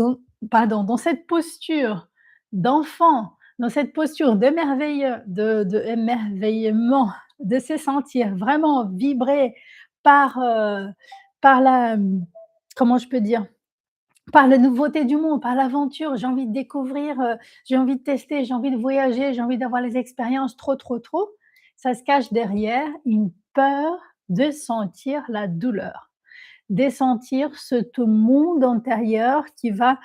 pardon, dans cette posture d'enfant, dans cette posture d'émerveillement, de se sentir vraiment vibrer par, par la, comment je peux dire? Par la nouveauté du monde, par l'aventure, j'ai envie de découvrir, j'ai envie de tester, j'ai envie de voyager, j'ai envie d'avoir les expériences trop, trop, trop. Ça se cache derrière une peur de sentir la douleur, de sentir ce monde intérieur qui va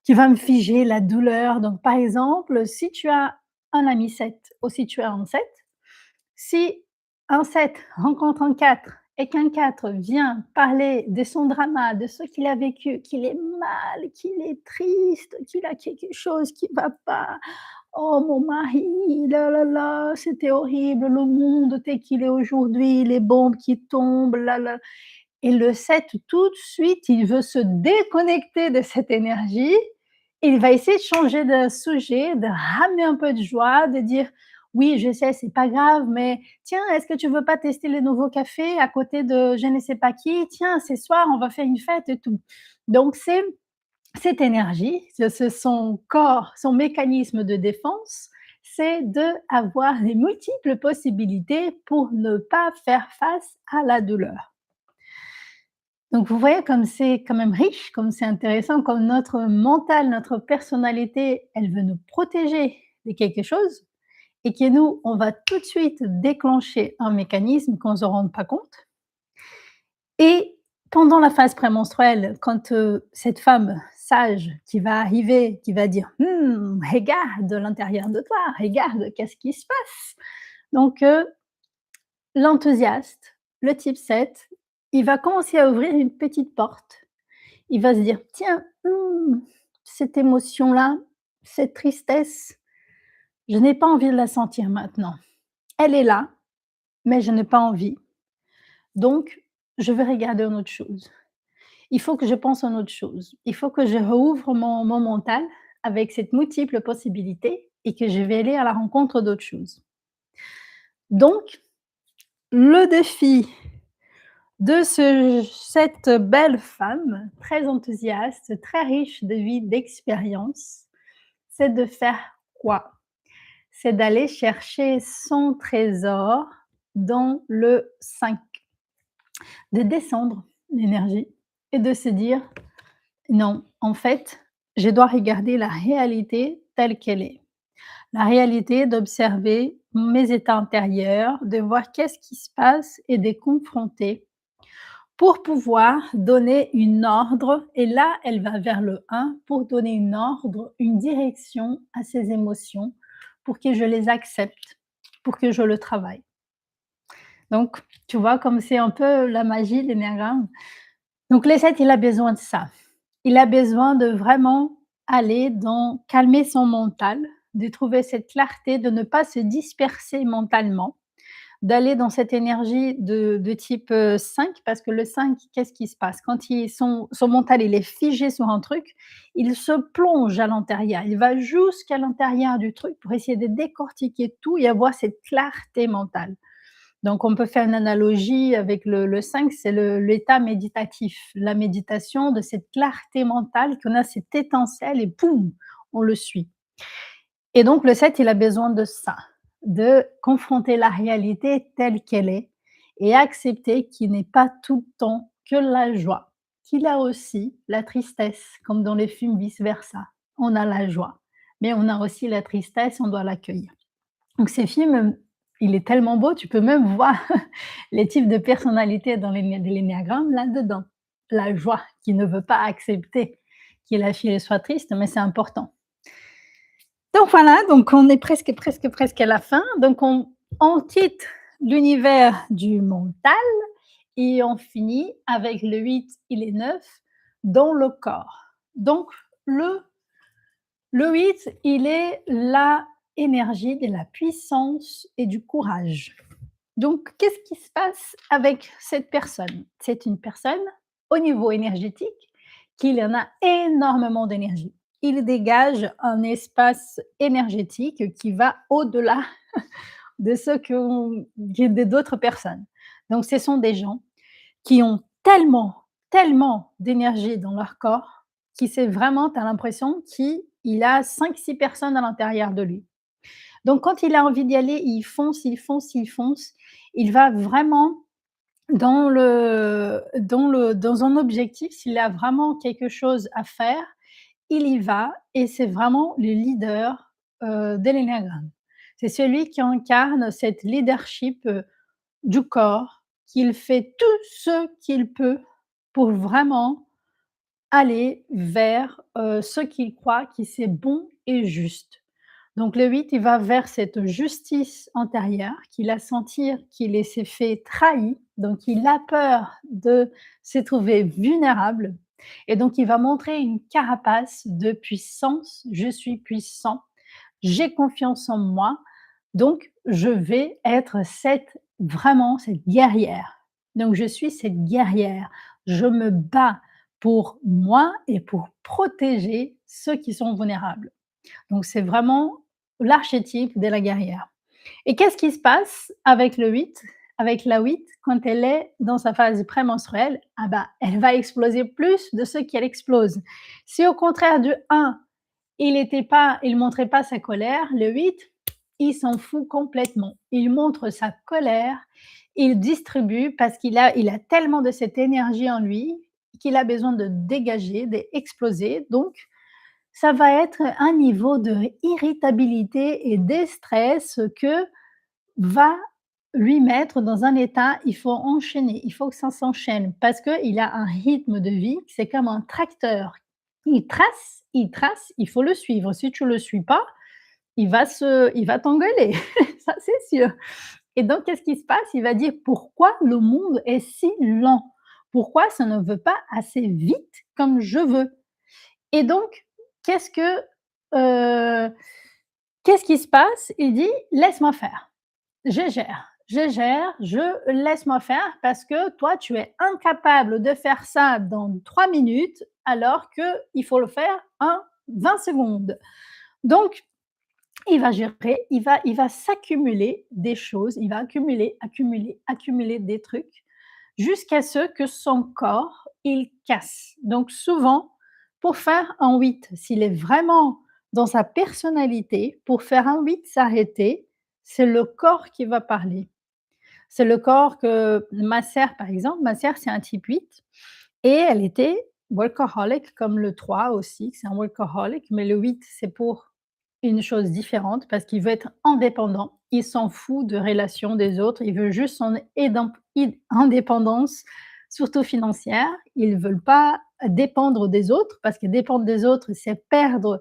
me figer la douleur. Donc par exemple, si tu as un ami 7 ou si tu as un 7, si un 7 rencontre un 4 et qu'un 4 vient parler de son drama, de ce qu'il a vécu, qu'il est mal, qu'il est triste, qu'il a quelque chose qui va pas. «Oh mon mari, là là, c'était horrible, le monde tel qu'il est aujourd'hui, les bombes qui tombent, là là». Et le 7 tout de suite, il veut se déconnecter de cette énergie. Il va essayer de changer de sujet, de ramener un peu de joie, de dire: «Oui, je sais, c'est pas grave, mais tiens, est-ce que tu veux pas tester le nouveau café à côté de je ne sais pas qui? Tiens, ce soir, on va faire une fête et tout». Donc c'est cette énergie, c'est son corps, son mécanisme de défense, c'est d'avoir les multiples possibilités pour ne pas faire face à la douleur. Donc vous voyez comme c'est quand même riche, comme c'est intéressant, comme notre mental, notre personnalité, elle veut nous protéger de quelque chose et que nous, on va tout de suite déclencher un mécanisme qu'on ne se rende pas compte. Et pendant la phase prémenstruelle, quand, cette femme sage qui va arriver, qui va dire: regarde l'intérieur de toi, regarde qu'est-ce qui se passe». Donc, l'enthousiaste, le type 7, il va commencer à ouvrir une petite porte. Il va se dire: «Tiens, cette émotion-là, cette tristesse, je n'ai pas envie de la sentir maintenant. Elle est là, mais je n'ai pas envie, donc je vais regarder une autre chose. Il faut que je pense à une autre chose. Il faut que je rouvre mon mental avec cette multiple possibilité et que je vais aller à la rencontre d'autres choses». Donc le défi de cette belle femme très enthousiaste, très riche de vie, d'expérience, c'est de faire quoi? C'est d'aller chercher son trésor dans le 5, de descendre l'énergie et de se dire: «Non, en fait, je dois regarder la réalité telle qu'elle est». La réalité, d'observer mes états intérieurs, de voir qu'est-ce qui se passe et de confronter pour pouvoir donner une ordre, et là, elle va vers le 1 pour donner une ordre, une direction à ses émotions, pour que je les accepte, pour que je le travaille. Donc, tu vois comme c'est un peu la magie de l'énéagramme. Donc les 7, il a besoin de ça. Il a besoin de vraiment aller dans calmer son mental, de trouver cette clarté, de ne pas se disperser mentalement, d'aller dans cette énergie de type, 5, parce que le 5, qu'est-ce qui se passe? Quand son mental, il est figé sur un truc, il se plonge à l'intérieur. Il va jusqu'à l'intérieur du truc pour essayer de décortiquer tout et avoir cette clarté mentale. Donc on peut faire une analogie avec le 5, c'est l'état méditatif, la méditation de cette clarté mentale qu'on a cette étincelle et boum, on le suit. Et donc le 7, il a besoin de ça, de confronter la réalité telle qu'elle est et accepter qu'il n'est pas tout le temps que la joie, qu'il a aussi la tristesse, comme dans les films vice versa. On a la joie, mais on a aussi la tristesse, on doit l'accueillir. Donc ces films, il est tellement beau, tu peux même voir les types de personnalités dans l'énéagramme là-dedans. La joie qui ne veut pas accepter que la fille soit triste, mais c'est important. Donc voilà, donc on est presque, presque, presque à la fin. Donc on quitte l'univers du mental et on finit avec le 8 et les 9 dans le corps. Donc le le 8, il est la énergie de la puissance et du courage. Donc qu'est-ce qui se passe avec cette personne? C'est une personne, au niveau énergétique, qu'il en a énormément d'énergie. Il dégage un espace énergétique qui va au-delà de ce que d'autres personnes. Donc ce sont des gens qui ont tellement, tellement d'énergie dans leur corps qui sait vraiment, tu as l'impression qu'il a 5, 6 personnes à l'intérieur de lui. Donc quand il a envie d'y aller, il fonce, il fonce, il fonce. Il va vraiment dans un objectif, s'il a vraiment quelque chose à faire, il y va et c'est vraiment le leader, de l'énéagramme. C'est celui qui incarne cette leadership, du corps, qu'il fait tout ce qu'il peut pour vraiment aller vers, ce qu'il croit qui c'est bon et juste. Donc le 8, il va vers cette justice intérieure qu'il a sentir qu'il s'est fait trahi, donc il a peur de se trouver vulnérable et donc il va montrer une carapace de puissance: «Je suis puissant, j'ai confiance en moi, donc je vais être cette guerrière. Donc je suis cette guerrière. Je me bats pour moi et pour protéger ceux qui sont vulnérables». Donc c'est vraiment l'archétype de la guerrière. Et qu'est-ce qui se passe avec le 8, avec la 8 quand elle est dans sa phase prémenstruelle? Ah bah, elle va exploser plus de ce qu'elle explose. Si au contraire du 1, il montrait pas sa colère, le 8, il s'en fout complètement. Il montre sa colère, il distribue parce qu'il a tellement de cette énergie en lui qu'il a besoin de dégager, d'exploser. Donc ça va être un niveau de irritabilité et de stress que va lui mettre dans un état, il faut enchaîner, il faut que ça s'enchaîne parce qu'il a un rythme de vie, c'est comme un tracteur. Il trace, il faut le suivre. Si tu le suis pas, il va t'engueuler, ça c'est sûr. Et donc qu'est-ce qui se passe? Il va dire: «Pourquoi le monde est si lent? Pourquoi ça ne veut pas assez vite comme je veux?» Et donc qu'est-ce que, heu, qu'est-ce qui se passe? Il dit: «Laisse-moi faire». Je gère, je laisse-moi faire parce que toi, tu es incapable de faire ça dans 3 minutes alors qu'il faut le faire en 20 secondes. Donc, il va gérer, il va s'accumuler des choses, il va accumuler, accumuler, accumuler des trucs jusqu'à ce que son corps, il casse. Donc souvent, pour faire un 8, s'il est vraiment dans sa personnalité, pour faire un 8 s'arrêter, c'est le corps qui va parler. C'est le corps que ma sœur, par exemple, ma sœur, c'est un type 8 et elle était workaholic comme le 3 aussi, c'est un workaholic, mais le 8, c'est pour une chose différente parce qu'il veut être indépendant. Il s'en fout de relations des autres, il veut juste son indépendance, surtout financière. Ils ne veulent pas dépendre des autres parce que dépendre des autres, c'est perdre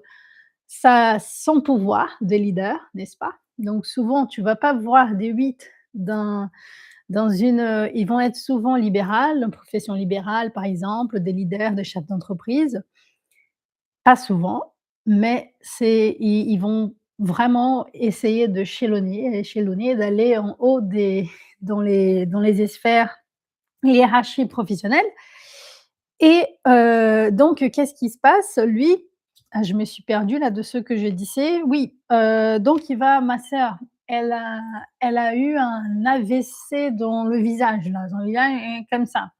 son pouvoir de leader, n'est-ce pas? Donc souvent, tu vas pas voir des 8 dans ils vont être souvent libérales, en profession libérale, par exemple, des leaders, des chefs d'entreprise. Pas souvent, mais ils vont vraiment essayer de échelonner, d'aller en haut dans les sphères hiérarchie professionnelle et donc qu'est-ce qui se passe? Lui, je me suis perdue là de ce que je disais. Oui, donc ma sœur, elle a elle a eu un AVC dans le visage là, dans le visage comme ça.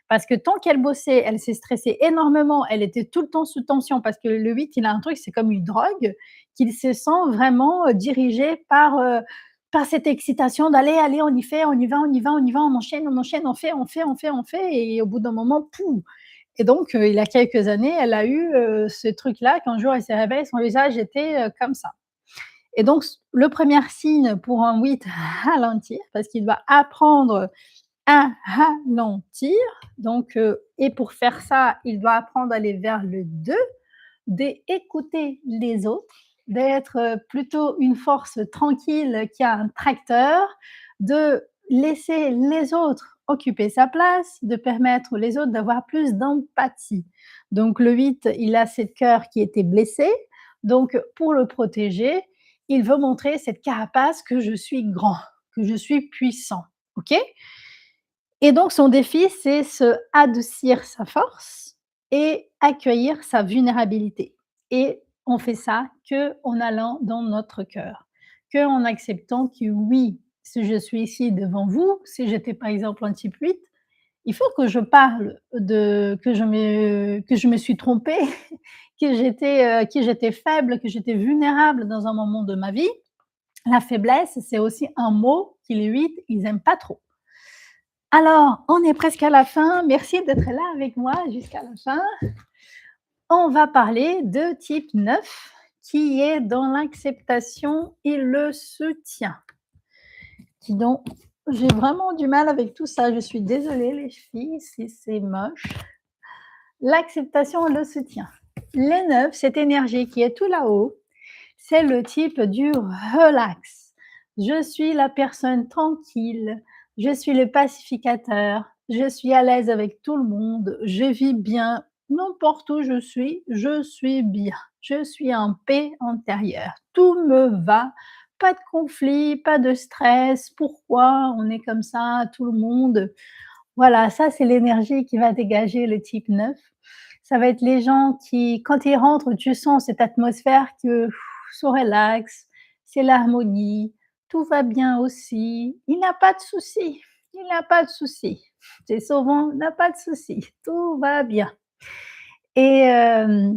Parce que tant qu'elle bossait, elle s'est stressée énormément, elle était tout le temps sous tension parce que le 8, il a un truc, c'est comme une drogue, qu'il se sent vraiment, dirigé par cette excitation d'aller, allez, on y fait, on y va, on y va, on y va, on enchaîne, on fait, on fait, on fait, on fait et au bout d'un moment, poum! Et donc il y a quelques années, elle a eu, ce truc-là qu'un jour elle s'est réveillée, son visage était, comme ça. Et donc le premier signe pour un 8 ralentir parce qu'il doit apprendre à ralentir, donc et pour faire ça, il doit apprendre à aller vers le 2, d'écouter les autres, d'être, plutôt une force tranquille qui a un tracteur, de laisser les autres occuper sa place, de permettre les autres d'avoir plus d'empathie. Donc le 8, il a cette cœur qui était blessé, donc pour le protéger, il veut montrer cette carapace que je suis grand, que je suis puissant, OK? Et donc son défi, c'est se adoucir sa force et accueillir sa vulnérabilité. Et on fait ça qu'en allant dans notre cœur, qu'en acceptant que oui, si je suis ici devant vous, si j'étais par exemple un type 8, il faut que je parle de que je me suis trompée, que j'étais faible, que j'étais vulnérable dans un moment de ma vie. La faiblesse, c'est aussi un mot qui les 8, ils aiment pas trop. Alors, on est presque à la fin. Merci d'être là avec moi jusqu'à la fin. On va parler de type 9 qui est dans l'acceptation et le soutien. Dis donc, j'ai vraiment du mal avec tout ça. Je suis désolée les filles si c'est moche. L'acceptation et le soutien. Les 9, cette énergie qui est tout là-haut, c'est le type du relax. Je suis la personne tranquille, je suis le pacificateur, je suis à l'aise avec tout le monde, je vis bien, n'importe où je suis bien. Je suis en paix intérieure. Tout me va, pas de conflit, pas de stress. Pourquoi on est comme ça, tout le monde? Voilà, ça c'est l'énergie qui va dégager le type 9. Ça va être les gens qui, quand ils rentrent, tu sens cette atmosphère que se relax, c'est l'harmonie, tout va bien aussi. Il n'a pas de souci, il n'a pas de souci. C'est souvent, il n'a pas de souci, tout va bien. Et, euh,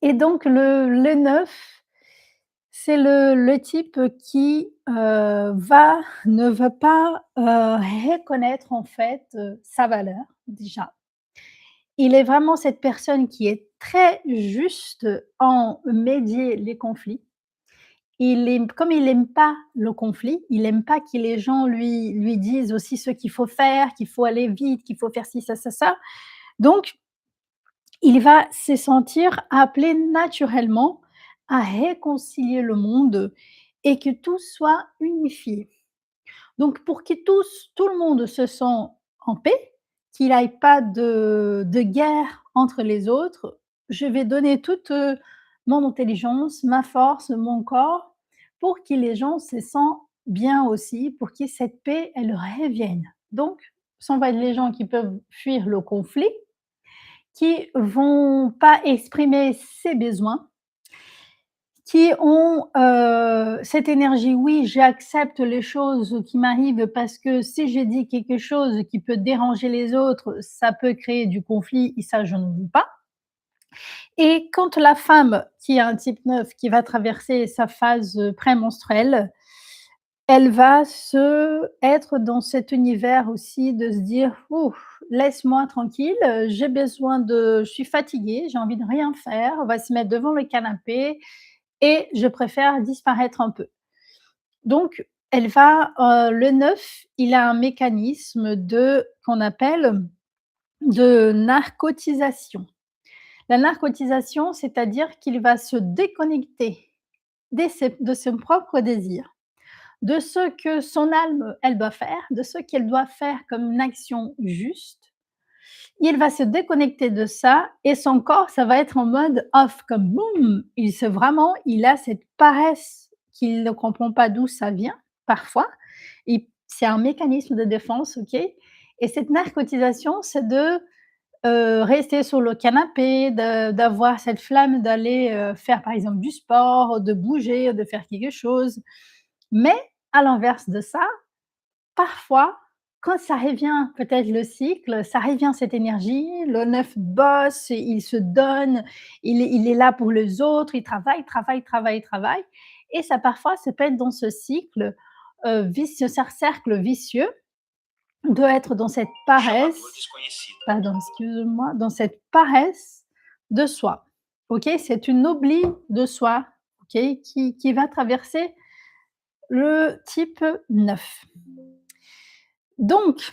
et donc le 9, c'est le type qui ne veut pas reconnaître en fait sa valeur déjà. Il est vraiment cette personne qui est très juste en médier les conflits. Comme il aime pas le conflit, il aime pas que les gens lui disent aussi ce qu'il faut faire, qu'il faut aller vite, qu'il faut faire ci, ça. Donc, il va se sentir appelé naturellement à réconcilier le monde et que tout soit unifié. Donc pour que tout le monde se sent en paix, qu'il n'y ait pas de guerre entre les autres, je vais donner toute, mon intelligence, ma force, mon corps pour que les gens se sentent bien aussi, pour que cette paix, elle revienne. Donc, ça va être les gens qui peuvent fuir le conflit, qui vont pas exprimer ses besoins, qui ont, cette énergie: «Oui, j'accepte les choses qui m'arrivent parce que si j'ai dit quelque chose qui peut déranger les autres, ça peut créer du conflit et ça, je ne veux pas». Et quand la femme qui a un type 9 qui va traverser sa phase, prémenstruelle, elle va être dans cet univers aussi de se dire: «Ouf, laisse-moi tranquille, je suis fatiguée, j'ai envie de rien faire». On va se mettre devant le canapé et je préfère disparaître un peu. Donc elle va, le 9, il a un mécanisme qu'on appelle de narcotisation. La narcotisation, c'est-à-dire qu'il va se déconnecter de son propre désir, de ce que son âme, elle doit faire, de ce qu'elle doit faire comme une action juste. Il va se déconnecter de ça et son corps, ça va être en mode off, comme boum, il a cette paresse qu'il ne comprend pas d'où ça vient, parfois. Et c'est un mécanisme de défense, OK? Et cette narcotisation, c'est de rester sur le canapé, d'avoir cette flamme d'aller faire par exemple du sport, de bouger, de faire quelque chose. Mais à l'inverse de ça, parfois, quand ça revient, peut-être le cycle, ça revient cette énergie, le 9 bosse, il se donne, il est là pour les autres, il travaille et ça parfois, ça peut être dans ce cycle, vicieux, ce cercle vicieux de être dans cette paresse, pardon, excuse-moi, dans cette paresse de soi. OK? C'est une oubli de soi, OK? Qui va traverser le type 9. Donc,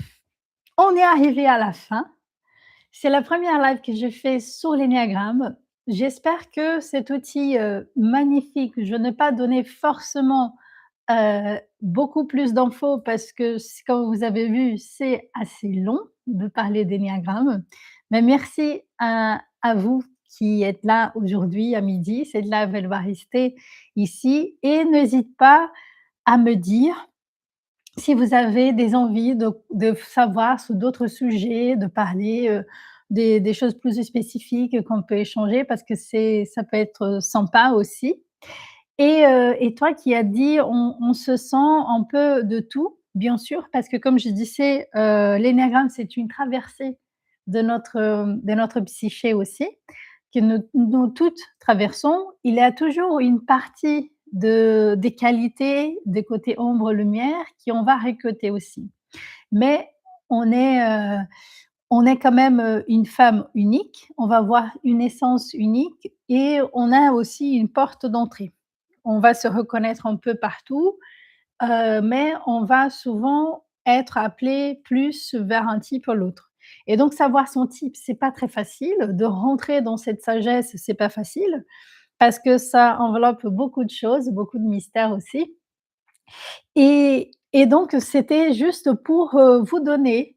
on est arrivé à la fin. C'est la première live que je fais sur l'énéagramme. J'espère que cet outil, magnifique, je n'ai pas donné forcément, beaucoup plus d'infos parce que comme vous avez vu, c'est assez long de parler d'énéagramme. Mais merci à vous qui êtes là aujourd'hui à midi. Cette live, elle va rester ici et n'hésite pas à me dire si vous avez des envies de savoir sur d'autres sujets, de parler, des choses plus spécifiques qu'on peut échanger parce que ça peut être sympa aussi. Et toi qui as dit: «On se sent un peu de tout», bien sûr, parce que comme je disais, l'énéagramme, c'est une traversée de notre psyché aussi, que nous toutes traversons. Il y a toujours une partie des qualités, des côtés ombre-lumière qui on va récolter aussi. Mais on est, on est quand même, une femme unique, on va avoir une essence unique et on a aussi une porte d'entrée. On va se reconnaître un peu partout, mais on va souvent être appelé plus vers un type ou l'autre et donc savoir son type, c'est pas très facile. De rentrer dans cette sagesse, c'est pas facile parce que ça enveloppe beaucoup de choses, beaucoup de mystères aussi et donc c'était juste pour, vous donner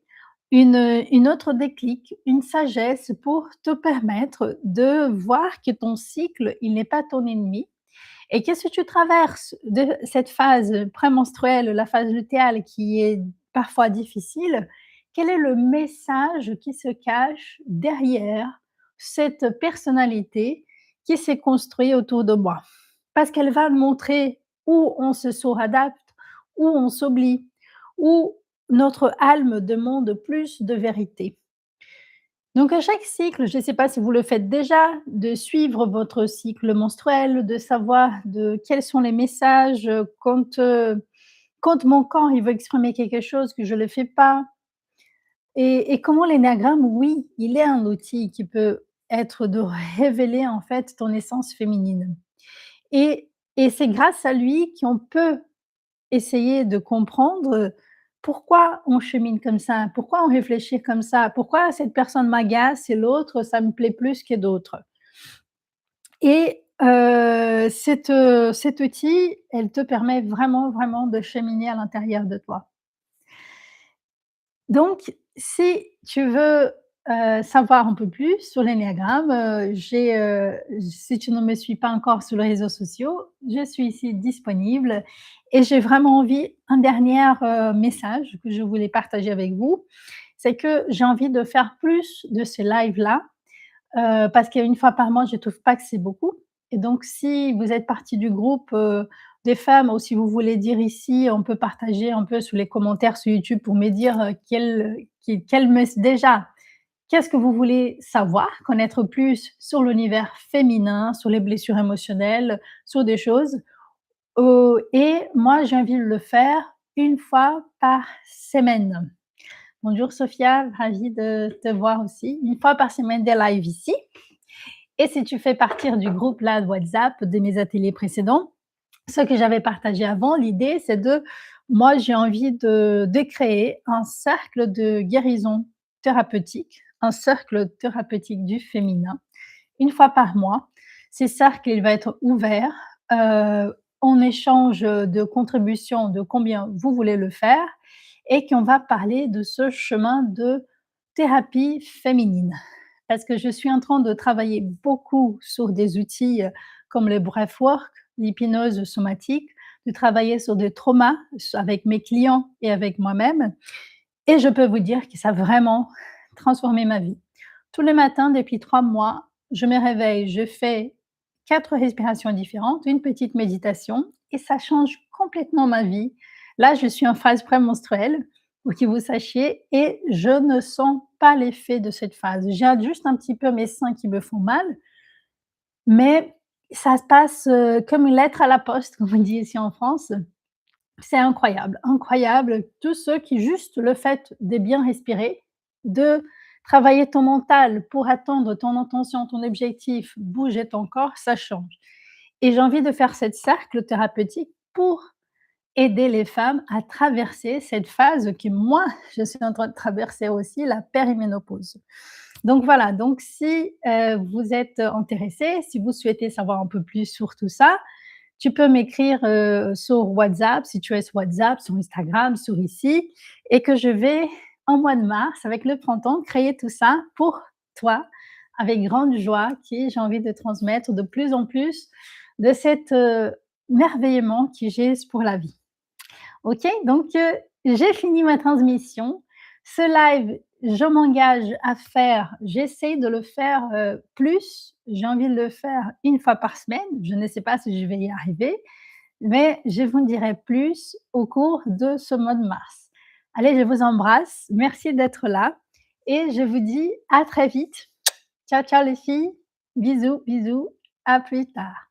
une autre déclic, une sagesse pour te permettre de voir que ton cycle, il n'est pas ton ennemi et que si tu traverses de cette phase prémenstruelle, la phase lutéale qui est parfois difficile, quel est le message qui se cache derrière cette personnalité qui s'est construite autour de moi? Parce qu'elle va montrer où on se suradapte, où on s'oublie, où notre âme demande plus de vérité. Donc à chaque cycle, je ne sais pas si vous le faites déjà, de suivre votre cycle menstruel, de savoir de quels sont les messages, quand mon corps il veut exprimer quelque chose que je ne le fais pas et comment l'énéagramme, oui, il est un outil qui peut être de révéler en fait ton essence féminine et c'est grâce à lui qu'on peut essayer de comprendre pourquoi on chemine comme ça, pourquoi on réfléchit comme ça, pourquoi cette personne m'agace et l'autre, ça me plaît plus que d'autres. Et cet outil, elle te permet vraiment, vraiment de cheminer à l'intérieur de toi. Donc, si tu veux, savoir un peu plus sur l'énéagramme, si tu ne me suis pas encore sur les réseaux sociaux, je suis ici disponible et j'ai vraiment envie un dernier, message que je voulais partager avec vous, c'est que j'ai envie de faire plus de ces lives-là, parce qu'une fois par mois, je trouve pas que c'est beaucoup et donc si vous êtes partie du groupe, des femmes ou si vous voulez dire ici, on peut partager un peu sous les commentaires sur YouTube pour me dire, quel mes déjà, qu'est-ce que vous voulez savoir, connaître plus sur l'univers féminin, sur les blessures émotionnelles, sur des choses, et moi j'ai envie de le faire une fois par semaine. Bonjour Sophia, ravie de te voir aussi. Une fois par semaine des lives ici et si tu fais partie du groupe là de WhatsApp de mes ateliers précédents, ce que j'avais partagé avant, l'idée c'est moi j'ai envie de créer un cercle de guérison thérapeutique, un cercle thérapeutique du féminin, une fois par mois. Ce cercle, il va être ouvert, en échange, de contributions de combien vous voulez le faire et qu'on va parler de ce chemin de thérapie féminine. Parce que je suis en train de travailler beaucoup sur des outils, comme le breathwork, l'hypnose somatique, de travailler sur des traumas avec mes clients et avec moi-même et je peux vous dire que ça a vraiment transformé ma vie. Tous les matins depuis 3 mois, je me réveille, je fais 4 respirations différentes, une petite méditation et ça change complètement ma vie. Là, je suis en phase prémenstruelle, pour que vous sachiez et je ne sens pas l'effet de cette phase. J'ai juste un petit peu mes seins qui me font mal, mais ça se passe, comme une lettre à la poste, comme on dit ici en France. C'est incroyable, incroyable. Tous ceux qui juste le fait de bien respirer, de travailler ton mental pour atteindre ton intention, ton objectif, bouger ton corps, ça change et j'ai envie de faire cette cercle thérapeutique pour aider les femmes à traverser cette phase que moi, je suis en train de traverser aussi, la périménopause. Donc voilà, donc si, vous êtes intéressés, si vous souhaitez savoir un peu plus sur tout ça, tu peux m'écrire, sur WhatsApp, si tu es sur WhatsApp, sur Instagram, sur ici et que je vais, en mois de mars, avec le printemps, créer tout ça pour toi, avec grande joie, qui j'ai envie de transmettre de plus en plus de cet, merveillement que j'ai pour la vie. OK, donc j'ai fini ma transmission. Ce live, je m'engage à faire j'essaie de le faire, plus. J'ai envie de le faire une fois par semaine. Je ne sais pas si je vais y arriver, mais je vous en dirai plus au cours de ce mois de mars. Allez, je vous embrasse, merci d'être là et je vous dis à très vite. Ciao, ciao les filles, bisous, bisous, à plus tard.